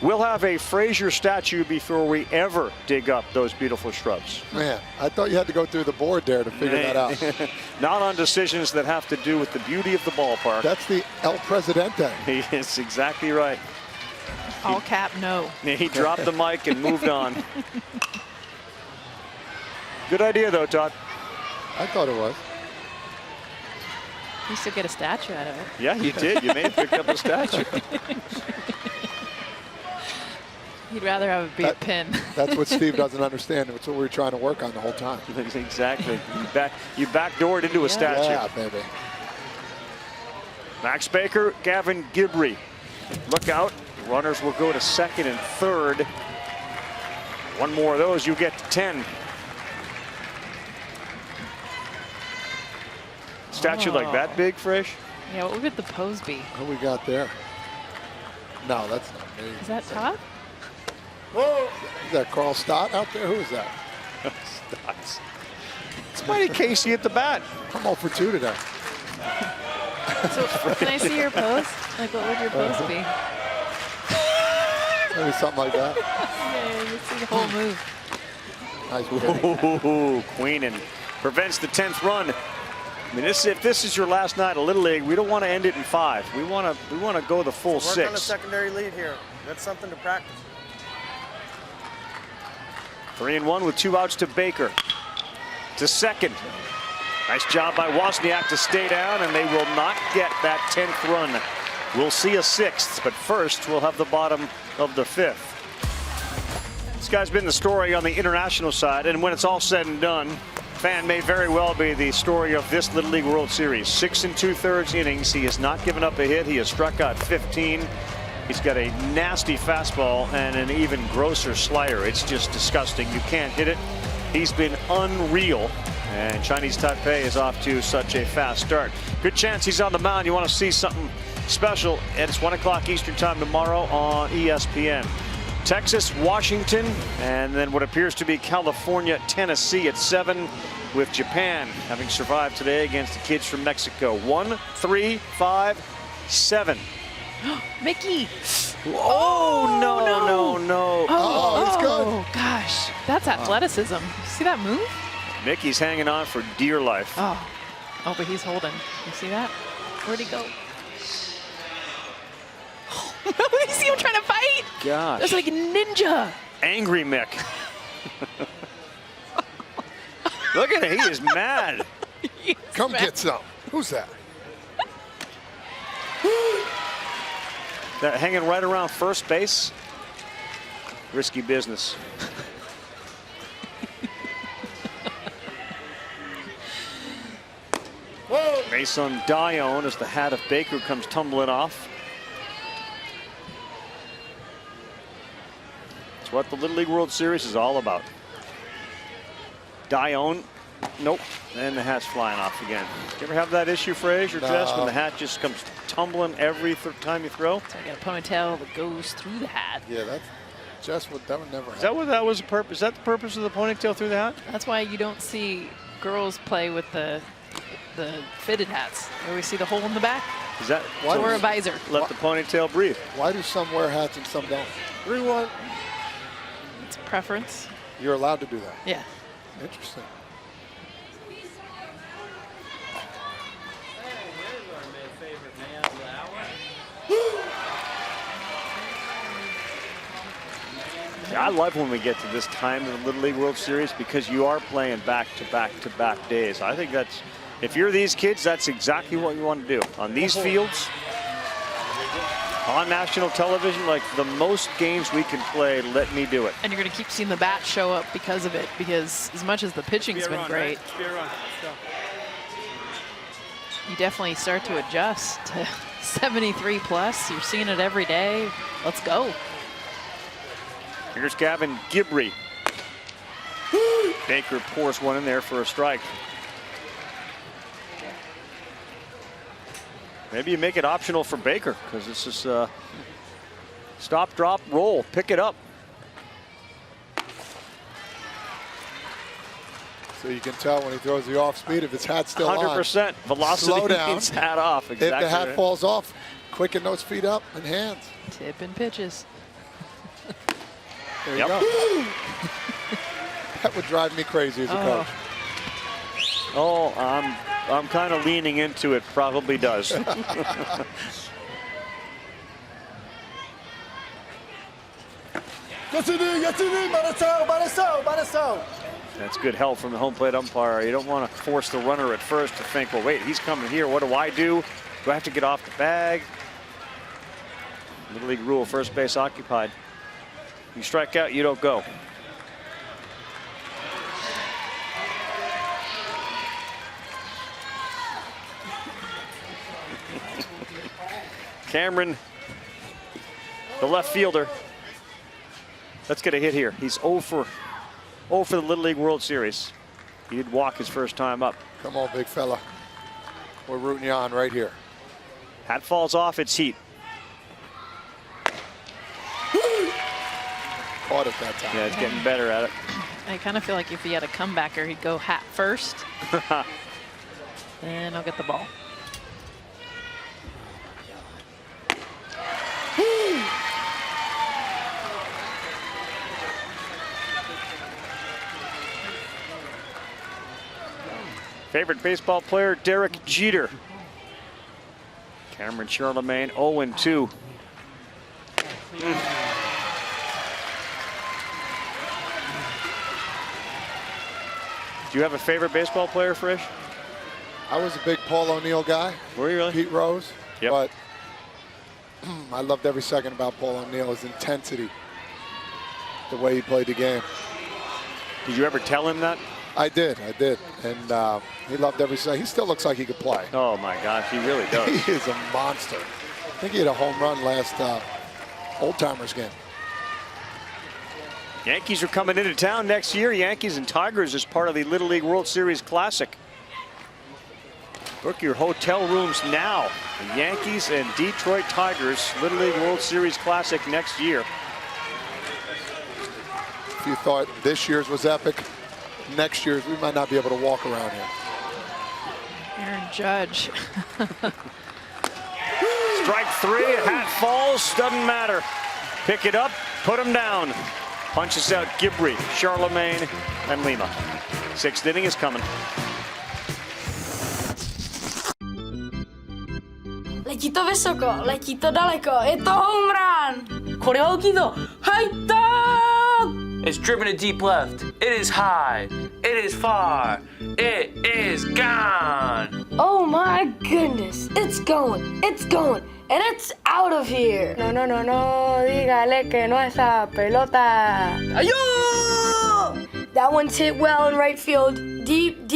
We'll have a Frazier statue before we ever dig up those beautiful shrubs. Man, I thought you had to go through the board there to figure that out. Not on decisions that have to do with the beauty of the ballpark. That's the El Presidente. It's exactly right. All cap, no. He dropped the mic and moved on. Good idea, though, Todd. I thought it was. You still get a statue out of it. Yeah, you did. You may have picked up a statue. He'd rather have it be a pin. That's what Steve doesn't understand. It's what we were trying to work on the whole time. Exactly. You backdoored into a statue. Yeah, baby. Max Baker, Gavin Gibbrey. Look out. Runners will go to second and third. One more of those, you get to 10. Statue like that big, Frisch? Yeah, what would the pose be? Who we got there? No, that's not me. Is that Todd? Whoa! Is that Carl Stott out there? Who is that? Stotts. It's Mighty Casey at the bat. I'm 0 for 2 today. So, can I see your pose? Like, what would your pose be? Maybe something like that. Yeah, you see the whole move. Nice. Ooh, Queenan prevents the 10th run. I mean, if this is your last night of Little League, we don't want to end it in 5. We want to go the full 6. Work on the secondary lead here. That's something to practice. 3-1 with 2 outs to Baker. To second. Nice job by Wozniak to stay down, and they will not get that 10th run. We'll see a 6th, but first we'll have the bottom of the 5th. This guy's been the story on the international side, and when it's all said and done, Fan may very well be the story of this Little League World Series. 6 2/3 innings. He has not given up a hit. He has struck out 15. He's got a nasty fastball and an even grosser slider. It's just disgusting. You can't hit it. He's been unreal. And Chinese Taipei is off to such a fast start. Good chance he's on the mound. You want to see something special. It's 1 o'clock Eastern time tomorrow on ESPN. Texas, Washington, and then what appears to be California, Tennessee at 7, with Japan having survived today against the kids from Mexico. 1, 3, 5, 7. Mickey. Oh, no. Oh, it's good. Oh, gosh. That's athleticism. See that move? Mickey's hanging on for dear life. Oh, but he's holding. You see that? Where'd he go? You see him trying to fight? Gosh. That's like a ninja. Angry Mick. Look at him. He is mad. Come get some. Who's that? They're hanging right around first base. Risky business. Mason Dione as the hat of Baker comes tumbling off. It's what the Little League World Series is all about. Dione, nope, and the hat's flying off again. You ever have that issue, Frazier, Jess, when the hat just comes tumbling every time you throw? So I got a ponytail that goes through the hat. Yeah, that's just what that would never happen. Is that what that was the purpose? Is that the purpose of the ponytail through the hat? That's why you don't see girls play with the fitted hats. You always see the hole in the back. Is that or a visor? Let the ponytail breathe. Why do some wear hats and some don't? 3-1. It's a preference. You're allowed to do that. Yeah. Interesting. I love when we get to this time of the Little League World Series because you are playing back-to-back-to-back days. I think that's, if you're these kids, that's exactly what you want to do. On these fields, on national television, like the most games we can play, let me do it. And you're going to keep seeing the bat show up because of it, because as much as the pitching's been great, you definitely start to adjust to 73 plus. You're seeing it every day. Let's go. Here's Gavin Gibbrey. Baker pours one in there for a strike. Maybe you make it optional for Baker because this is stop, drop, roll, pick it up. So you can tell when he throws the off speed if his hat's still 100% on. velocity Slow down. means hat off. Exactly. If the hat right. falls off, quicken those feet up and hands. Tip and pitches. There you go. That would drive me crazy as a coach. Oh, I'm kind of leaning into it. Probably does. That's good help from the home plate umpire. You don't want to force the runner at first to think, well, wait, he's coming here. What do I do? Do I have to get off the bag? Little League rule, first base occupied. You strike out, you don't go. Cameron, the left fielder. Let's get a hit here. He's 0 for the Little League World Series. He did walk his first time up. Come on, big fella. We're rooting you on right here. Hat falls off, it's heat. Caught it that time. Yeah, it's getting better at it. I kind of feel like if he had a comebacker, he'd go hat first. And I'll get the ball. Favorite baseball player, Derek Jeter. Cameron Charlemagne, 0-2. Do you have a favorite baseball player, Frisch? I was a big Paul O'Neill guy. Were you really? Pete Rose. Yep. But I loved every second about Paul O'Neill, his intensity, the way he played the game. Did you ever tell him that? I did. And he loved every second. He still looks like he could play. Oh, my gosh, he really does. He is a monster. I think he had a home run last Old Timers game. Yankees are coming into town next year. Yankees and Tigers as part of the Little League World Series Classic. Book your hotel rooms now. The Yankees and Detroit Tigers Little League World Series Classic next year. If you thought this year's was epic, next year's we might not be able to walk around here. Aaron Judge. Strike three, a hat falls, doesn't matter. Pick it up, put him down. Punches out Gibbrey, Charlemagne, and Lima. Sixth inning is coming. Letito vysoko, letito daleko, je to home run! これは大きいぞ、入った! It's driven to deep left. It is high. It is far. It is gone. Oh my goodness, it's going, and it's out of here. No, dígale que no esa pelota. Ayo! That one's hit well in right field. Deep,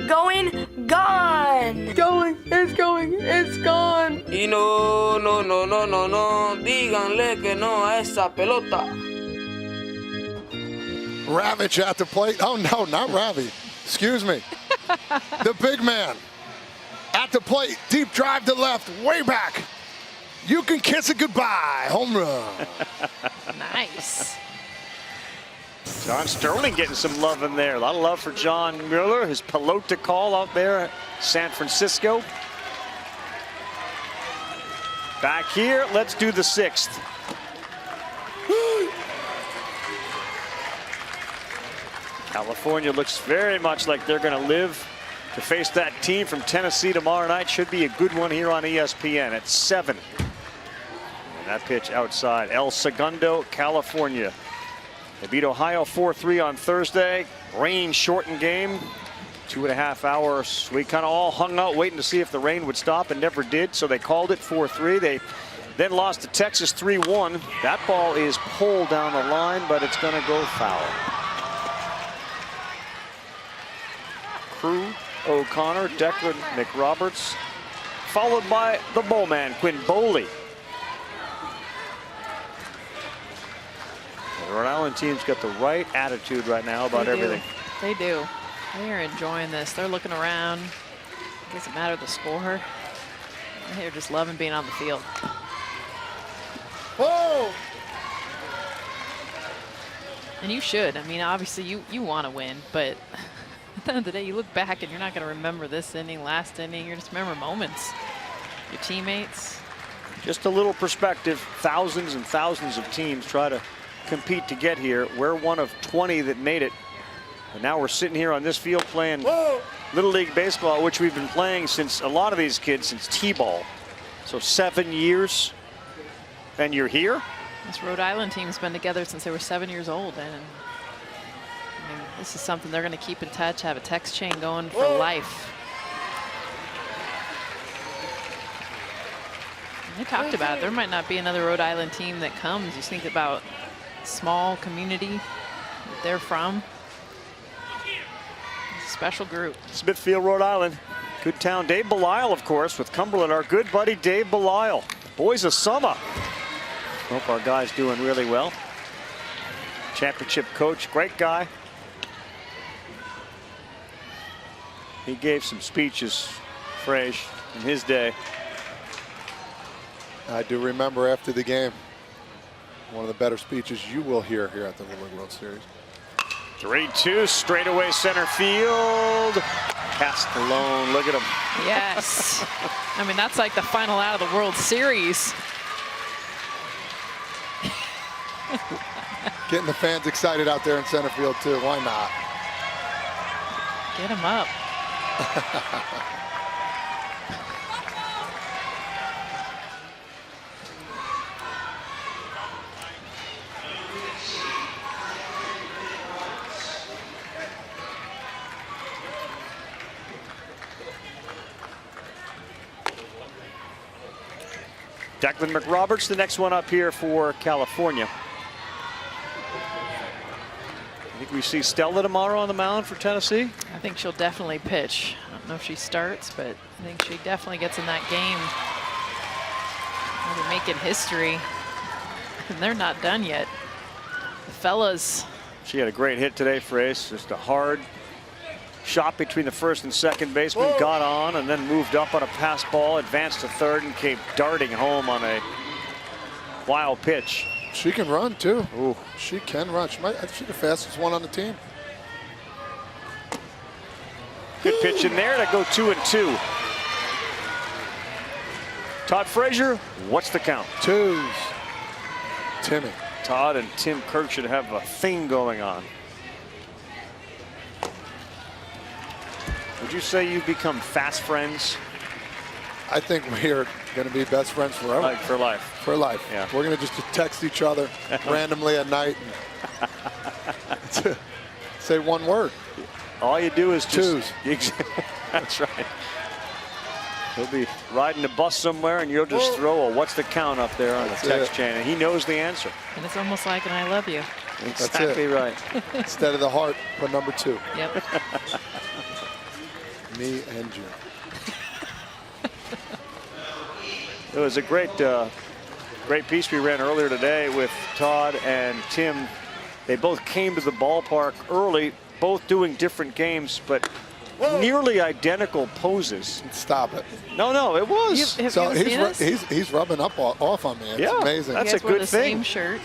going, gone. It's gone. Y no, díganle que no a esa pelota. Ravitch at the plate. Oh, no, not Ravi. Excuse me. The big man at the plate. Deep drive to left, way back. You can kiss it goodbye. Home run. Nice. John Sterling getting some love in there. A lot of love for John Mueller, his pelota call out there at San Francisco. Back here, let's do the 6th. California looks very much like they're going to live to face that team from Tennessee tomorrow night. Should be a good one here on ESPN at 7. And that pitch outside. El Segundo, California. They beat Ohio 4-3 on Thursday. Rain shortened game. 2.5 hours. We kind of all hung out waiting to see if the rain would stop and never did. So they called it 4-3. They then lost to Texas 3-1. That ball is pulled down the line, but it's going to go foul. Crew, O'Connor, Declan McRoberts, followed by the bowman, Quinn Boley. The Rhode Island team's got the right attitude right now about everything. They do. They are enjoying this. They're looking around. It doesn't matter the score. They're just loving being on the field. Whoa! And you should. I mean, obviously you want to win, but at the end of the day, you look back and you're not going to remember this inning, last inning. You're just remember moments. Your teammates. Just a little perspective. Thousands and thousands of teams try to compete to get here. We're one of 20 that made it. And now we're sitting here on this field playing Little League Baseball, which we've been playing since, a lot of these kids, since T-ball. So 7 years. And you're here? This Rhode Island team's been together since they were 7 years old. And I mean, this is something they're going to keep in touch, have a text chain going for life. And they talked about it. There might not be another Rhode Island team that comes. You think about small community that they're from. Special group. Smithfield, Rhode Island. Good town. Dave Belisle, of course, with Cumberland. Our good buddy Dave Belisle. Boys of summer. Hope our guy's doing really well. Championship coach, great guy. He gave some speeches, Frage, in his day. I do remember after the game, one of the better speeches you will hear here at the Little League World Series. 3-2, straightaway center field. Castellone, look at him. Yes. I mean, that's like the final out of the World Series. Getting the fans excited out there in center field, too. Why not? Get him up. Declan McRoberts, the next one up here for California. I think we see Stella tomorrow on the mound for Tennessee. I think she'll definitely pitch. I don't know if she starts, but I think she definitely gets in that game. They're making history, and they're not done yet. The fellas. She had a great hit today for Ace. Just a hard shot between the first and second baseman. Whoa. Got on and then moved up on a pass ball, advanced to third, and came darting home on a wild pitch. She can run, too. Ooh, she can run. She's the fastest one on the team. Good pitch in there to go 2-2. Todd Frazier, what's the count? 2s. Timmy. Todd and Tim Kirk should have a thing going on. Would you say you've become fast friends? I think we are going to be best friends forever. Like for life. For life. Yeah. We're going to just text each other randomly at night and say one word. All you do is just... 2s. That's right. He'll be riding a bus somewhere and you'll just throw a what's the count up there on the text chain, and he knows the answer. And it's almost like an I love you. Exactly right. Instead of the heart, but number 2. Yep. Me and Jim. It was a great piece we ran earlier today with Todd and Tim They both came to the ballpark early, both doing different games, but nearly identical poses. Stop it. No, it was. So he's rubbing off on me. It's amazing. That's a good thing. Same shirt.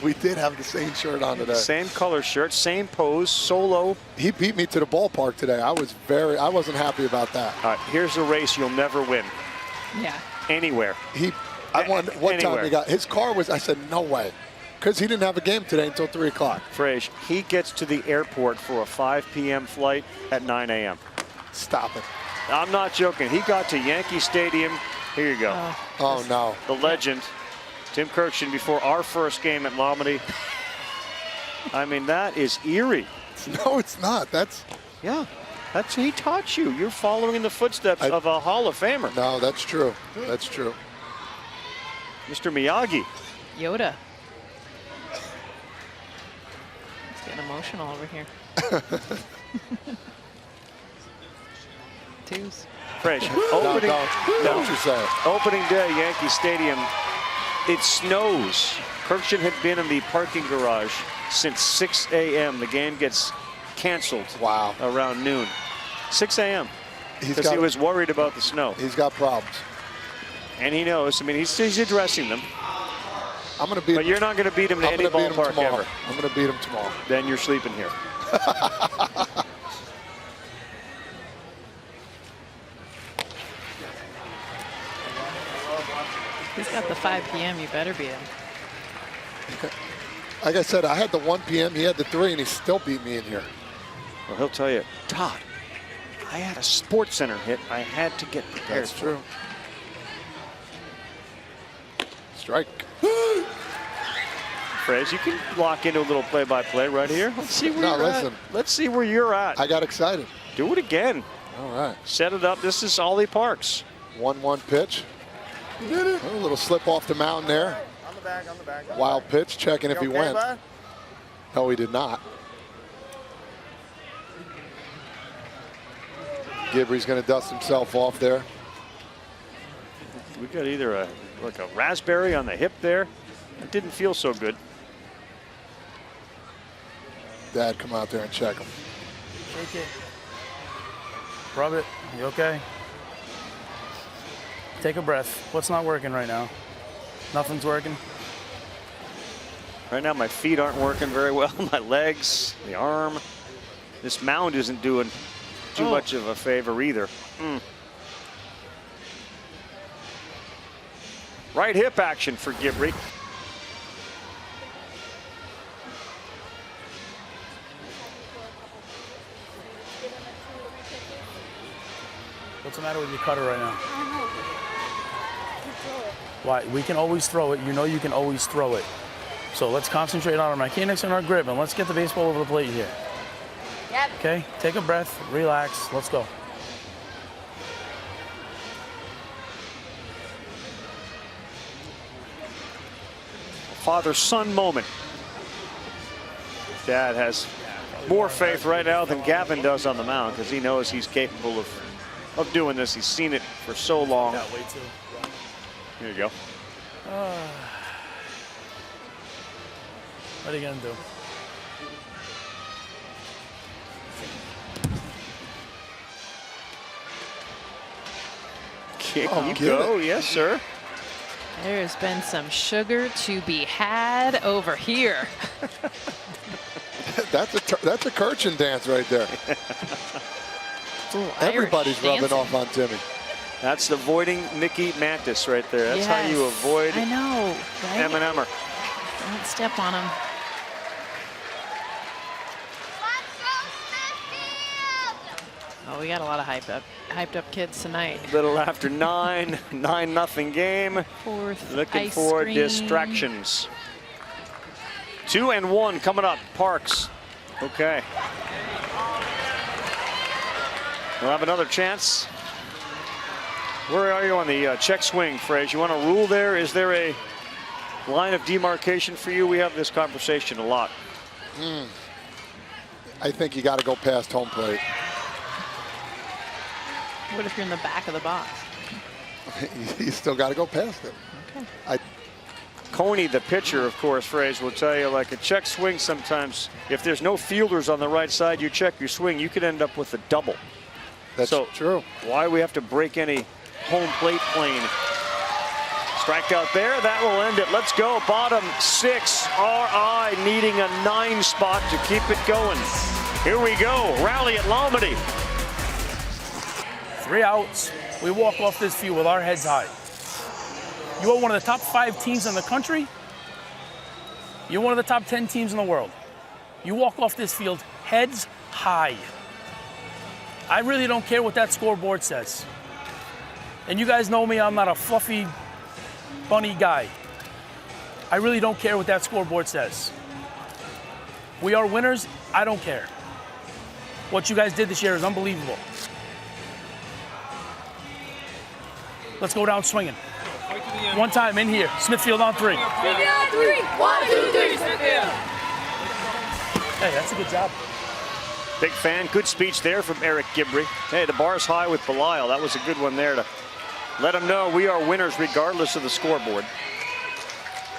We did have the same shirt on today. Same color shirt, same pose, solo. He beat me to the ballpark today. I wasn't happy about that. All right, here's a race you'll never win. Yeah. Anywhere. I won one time. He got his car was. I said no way, because he didn't have a game today until 3 o'clock. Frage, he gets to the airport for a 5 p.m. flight at 9 a.m. Stop it. I'm not joking. He got to Yankee Stadium. Here you go. Oh no. The legend, Tim Kirkshin, before our first game at Lomity. I mean, that is eerie. No, it's not. He taught you. You're following in the footsteps of a Hall of Famer. No, that's true. That's true. Mr. Miyagi. Yoda. It's getting emotional over here. Twos. Frage, don't you say it. Opening day, Yankee Stadium. It snows. Kirkshin had been in the parking garage since 6 a.m. The game gets canceled. Wow. Around noon. 6 a.m. Because he was worried about the snow. He's got problems. And he knows. I mean, he's addressing them. I'm going to beat him. But you're not going to beat him in any ballpark ever. I'm going to beat him tomorrow. Then you're sleeping here. He's got the 5 p.m. You better beat him. Like I said, I had the 1 p.m. He had the 3, and he still beat me in here. Well, he'll tell you, Todd, I had a Sports Center hit. I had to get prepared. That's true. Strike. Frage, you can lock into a little play-by-play right here. Let's see where you're at. Let's see where you're at. I got excited. Do it again. All right. Set it up. This is Ollie Parks. 1-1 pitch. You did it. A little slip off the mound there. On the back. Wild pitch, checking if he went. Bud? No, he did not. Gibbrey's going to dust himself off there. We got either a raspberry on the hip there. It didn't feel so good. Dad, come out there and check him. Shake it. Rub it. You okay? Take a breath. What's not working right now? Nothing's working? Right now, my feet aren't working very well. My legs, the arm. This mound isn't doing too much of a favor either. Right hip action for Gibbrey. What's the matter with your cutter right now? Why? We can always throw it. You know you can always throw it. So let's concentrate on our mechanics and our grip, and let's get the baseball over the plate here. Yep. Okay? Take a breath, relax, let's go. Father-son moment. Dad has more faith right now than Gavin does on the mound because he knows he's capable of doing this. He's seen it for so long. Here you go. What are you gonna do? Keep go, yes, sir. There's been some sugar to be had over here. That's a Kirkshin dance right there. Everybody's rubbing off on Timmy. That's avoiding Mickey Mantis right there. That's how you avoid I know, right? M&M'er. Don't step on him. Oh, we got a lot of hyped up kids tonight. Little after 9, 9-0 game. Looking for distractions. 2-1 coming up. Parks. Okay. We'll have another chance. Where are you on the check swing, Frage? You want a rule there? Is there a line of demarcation for you? We have this conversation a lot. I think you got to go past home plate. What if you're in the back of the box? You still got to go past it. Okay. Coney, the pitcher, of course, Fraze, will tell you, like a check swing sometimes, if there's no fielders on the right side, you check your swing, you could end up with a double. That's true. Why do we have to break any home plate plane? Strikeout there, that will end it. Let's go, bottom 6, RI needing a 9 spot to keep it going. Here we go, rally at Lombardy. 3 outs, we walk off this field with our heads high. You are one of the top 5 teams in the country. You're one of the top 10 teams in the world. You walk off this field heads high. I really don't care what that scoreboard says. And you guys know me, I'm not a fluffy, bunny guy. I really don't care what that scoreboard says. We are winners, I don't care. What you guys did this year is unbelievable. Let's go down swinging. One time in here, Smithfield on 3. 1, 2, 3, Smithfield. Hey, that's a good job. Big fan, good speech there from Eric Gibbrey. Hey, the bar's high with Belial. That was a good one there to let him know we are winners regardless of the scoreboard.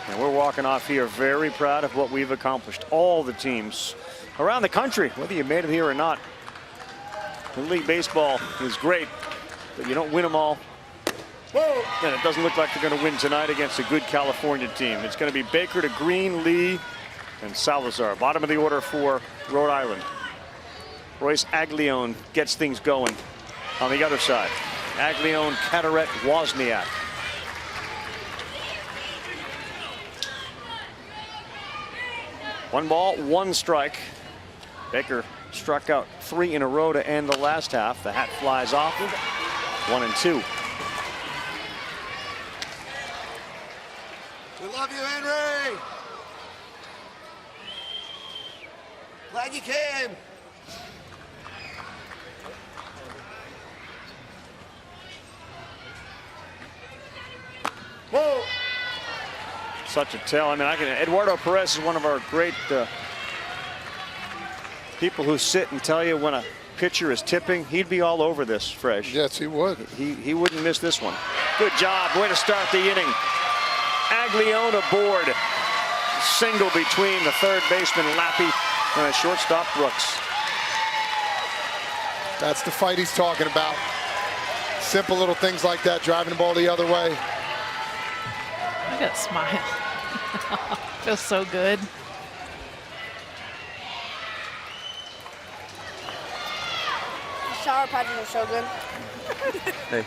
And we're walking off here very proud of what we've accomplished. All the teams around the country, whether you made it here or not. Little League Baseball is great, but you don't win them all. And it doesn't look like they're going to win tonight against a good California team. It's going to be Baker to Green, Lee, and Salazar. Bottom of the order for Rhode Island. Royce Aglione gets things going on the other side. Aglione, Carteret, Wozniak. One ball, one strike. Baker struck out 3 in a row to end the last half. The hat flies off. 1 and 2. We love you, Henry. Glad you came. Whoa. Such a tell. I mean, Eduardo Perez is one of our great people who sit and tell you when a pitcher is tipping. He'd be all over this, Fresh. Yes, he would. He wouldn't miss this one. Good job. Way to start the inning. Aglione aboard. Single between the third baseman Lappy and the shortstop Brooks. That's the fight he's talking about. Simple little things like that, driving the ball the other way. Look at that smile. Feels so good. Shower patches are so good. Hey.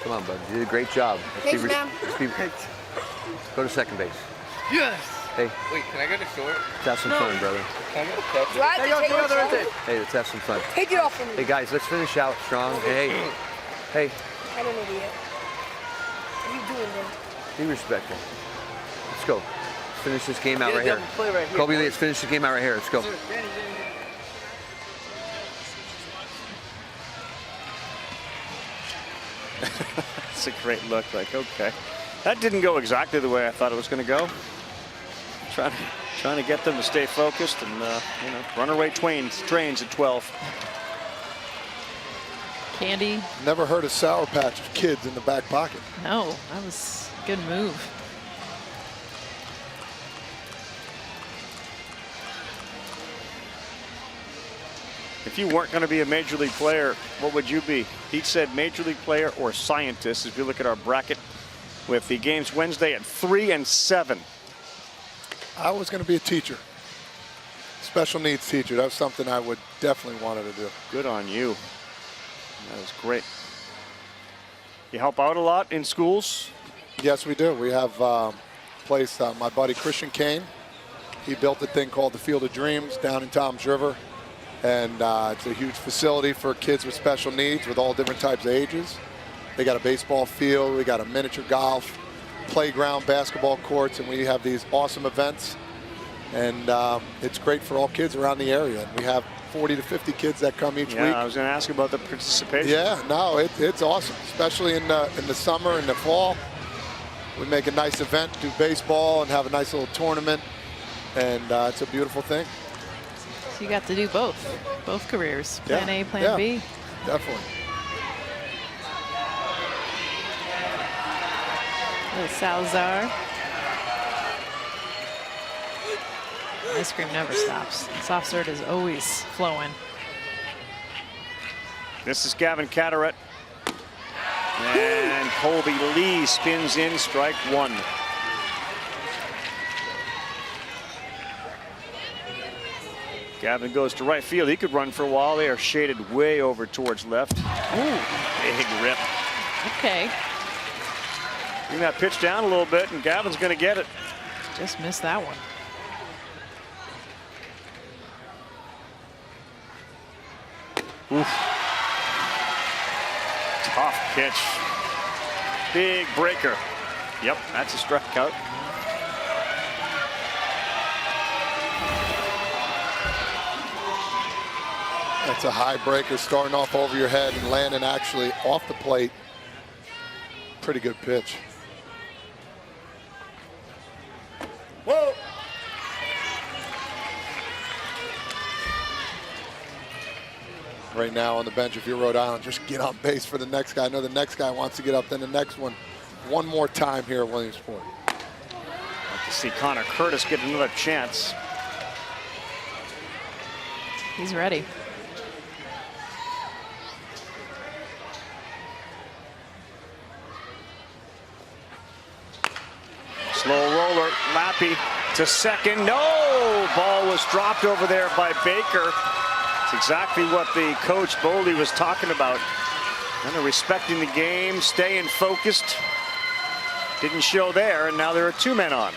Come on, bud. You did a great job. Thanks, ma'am. Go to second base. Yes. Hey. Wait, can I go to short? Let's have some fun, brother. Can I get a catch? Do I have to take it off? Hey, let's have some fun. Take it off from me. Hey, guys, let's finish out strong. Hey. Hey. I'm an idiot. What are you doing, man? Be respectful. Let's go. Let's finish this game out right here. Play right here. Kobe Lee, let's finish the game out right here. Let's go. It's a great look. Like, okay, that didn't go exactly the way I thought it was going to go. Trying to get them to stay focused and you know, runaway trains at 12. Candy. Never heard of Sour Patch Kids in the back pocket. No, that was a good move. If you weren't going to be a major league player, what would you be? He said major league player or scientist. If you look at our bracket with the games Wednesday at 3 and 7. I was going to be a teacher. Special needs teacher. That was something I would definitely wanted to do. Good on you. That was great. You help out a lot in schools? Yes, we do. We have place my buddy Christian Kane. He built a thing called the Field of Dreams down in Toms River. And it's a huge facility for kids with special needs with all different types of ages. They got a baseball field, we got a miniature golf, playground, basketball courts, and we have these awesome events. And it's great for all kids around the area. And we have 40 to 50 kids that come each week. Yeah, I was going to ask about the participation. Yeah, no, it's awesome, especially in the summer and the fall. We make a nice event, do baseball, and have a nice little tournament. And it's a beautiful thing. So you got to do both careers. Plan A, Plan B. Definitely. Salazar. Ice cream never stops. Soft serve is always flowing. This is Gavin Catterett. And Colby Lee spins in, strike one. Gavin goes to right field. He could run for a while. They are shaded way over towards left. Ooh, big rip. Okay. Bring that pitch down a little bit, and Gavin's going to get it. Just missed that one. Oof. Tough pitch. Big breaker. Yep, that's a strikeout. That's a high breaker starting off over your head and landing actually off the plate. Pretty good pitch. Whoa! Right now on the bench, if you're Rhode Island, just get on base for the next guy. I know the next guy wants to get up, then the next one. One more time here at Williamsport. Like to see Connor Curtis get another chance. He's ready. Slow roller, Lappy to second. No! Ball was dropped over there by Baker. It's exactly what the coach Boldy was talking about. Kind of respecting the game, staying focused. Didn't show there, and now there are two men on.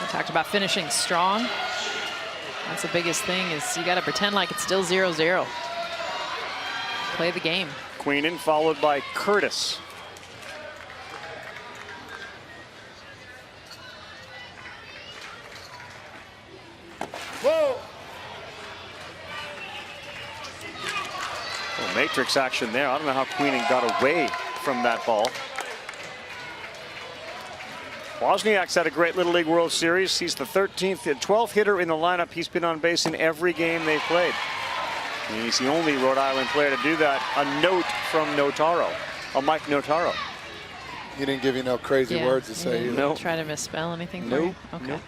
We talked about finishing strong. That's the biggest thing, is you got to pretend like it's still 0-0. Play the game. Queenan followed by Curtis. Whoa! Oh, matrix action there. I don't know how Queenan got away from that ball. Wozniak's had a great Little League World Series. He's the 12th hitter in the lineup. He's been on base in every game they've played. And he's the only Rhode Island player to do that. A note from Notaro, Mike Notaro. He didn't give you no crazy words to say either. Nope. Try to misspell anything for Nope. you? Okay. Nope.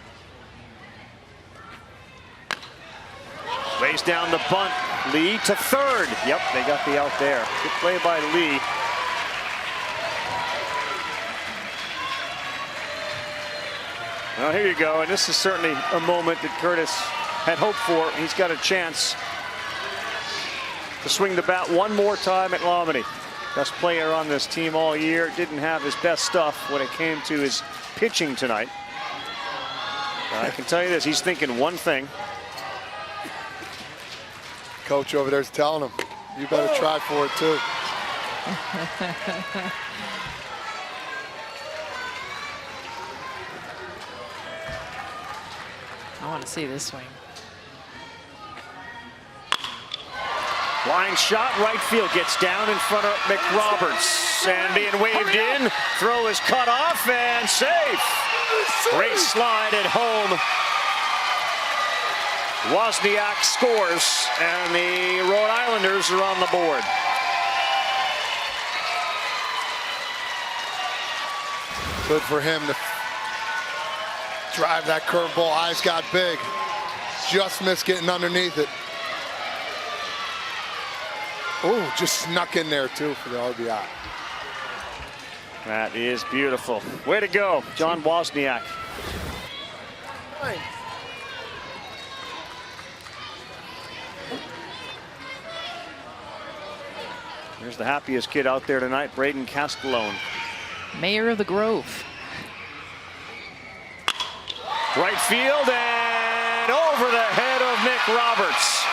Lays down the bunt. Lee to third. Yep, they got the out there. Good play by Lee. Well, here you go. And this is certainly a moment that Curtis had hoped for. He's got a chance to swing the bat one more time at Lomini. Best player on this team all year. Didn't have his best stuff when it came to his pitching tonight. I can tell you this, he's thinking one thing. Coach over there's telling him, you better try for it too. I want to see this swing. Line shot, right field, gets down in front of McRoberts. And being waved in, throw is cut off and safe. Great slide at home. Wozniak scores, and the Rhode Islanders are on the board. Good for him to drive that curveball. Eyes got big. Just missed getting underneath it. Oh, just snuck in there too for the RBI. That is beautiful. Way to go, John Wozniak. Here's the happiest kid out there tonight, Braden Castellone. Mayor of the Grove. Right field and over the head of McRoberts.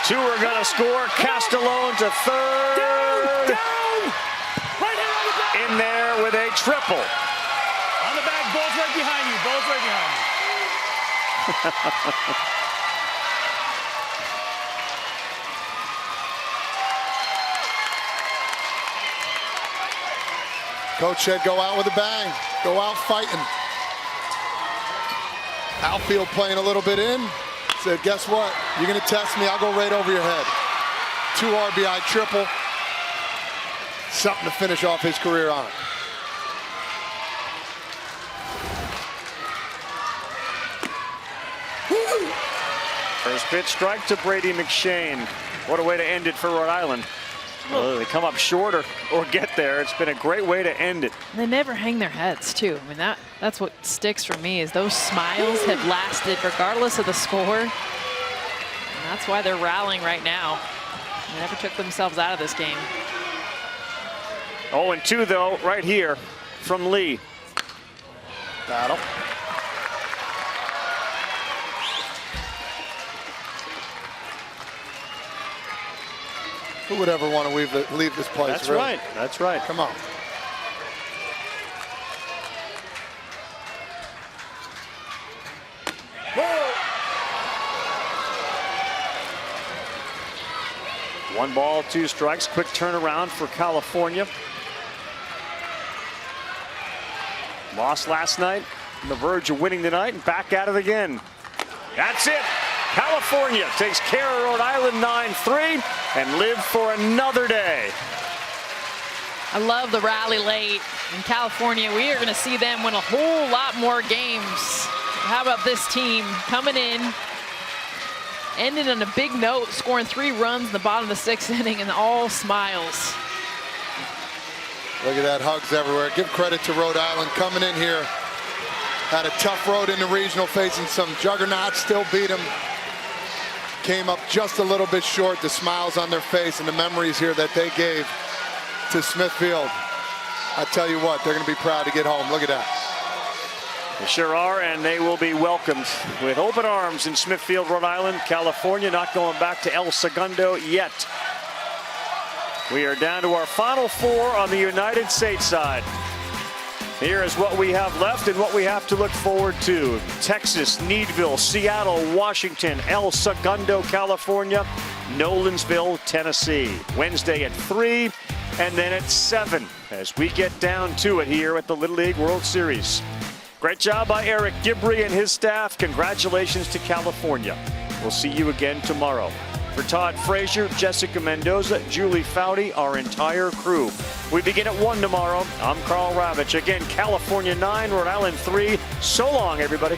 Two are going to score. Castellone to third. Down! Right here on the back. In there with a triple. On the back, ball's right behind you. Ball's right behind you. Coach said go out with a bang. Go out fighting. Outfield playing a little bit in. Said, guess what? You're going to test me. I'll go right over your head. 2 RBI triple. something to finish off his career on. First pitch strike to Brady McShane. What a way to end it for Rhode Island. Well, they come up short or get there. It's been a great way to end it. They never hang their heads, too. I mean, that's what sticks for me is those smiles have lasted regardless of the score. And that's why they're rallying right now. They never took themselves out of this game. 0-2, though, right here from Lee. Battle. Who would ever want to leave this place? That's really? right. That's right. Come on. One ball, 2 strikes. Quick turnaround for California. Lost last night. On the verge of winning tonight and back at it again. That's it. California takes care of Rhode Island 9-3 and live for another day. I love the rally late in California. We are going to see them win a whole lot more games. How about this team coming in, ending on a big note, scoring 3 runs in the bottom of the 6th inning, and all smiles. Look at that, hugs everywhere. Give credit to Rhode Island coming in here. Had a tough road in the regional, facing some juggernauts, still beat them. Came up just a little bit short. The smiles on their face and the memories here that they gave to Smithfield. I tell you what, they're going to be proud to get home. Look at that. They sure are, and they will be welcomed with open arms in Smithfield, Rhode Island. California not going back to El Segundo yet. We are down to our final 4 on the United States side. Here is what we have left and what we have to look forward to. Texas, Needville, Seattle, Washington, El Segundo, California, Nolensville, Tennessee. Wednesday at 3 and then at 7 as we get down to it here at the Little League World Series. Great job by Eric Gibbrey and his staff. Congratulations to California. We'll see you again tomorrow. For Todd Frazier, Jessica Mendoza, Julie Foudy, our entire crew. We begin at 1 tomorrow. I'm Carl Ravitch. Again, California 9, Rhode Island 3. So long, everybody.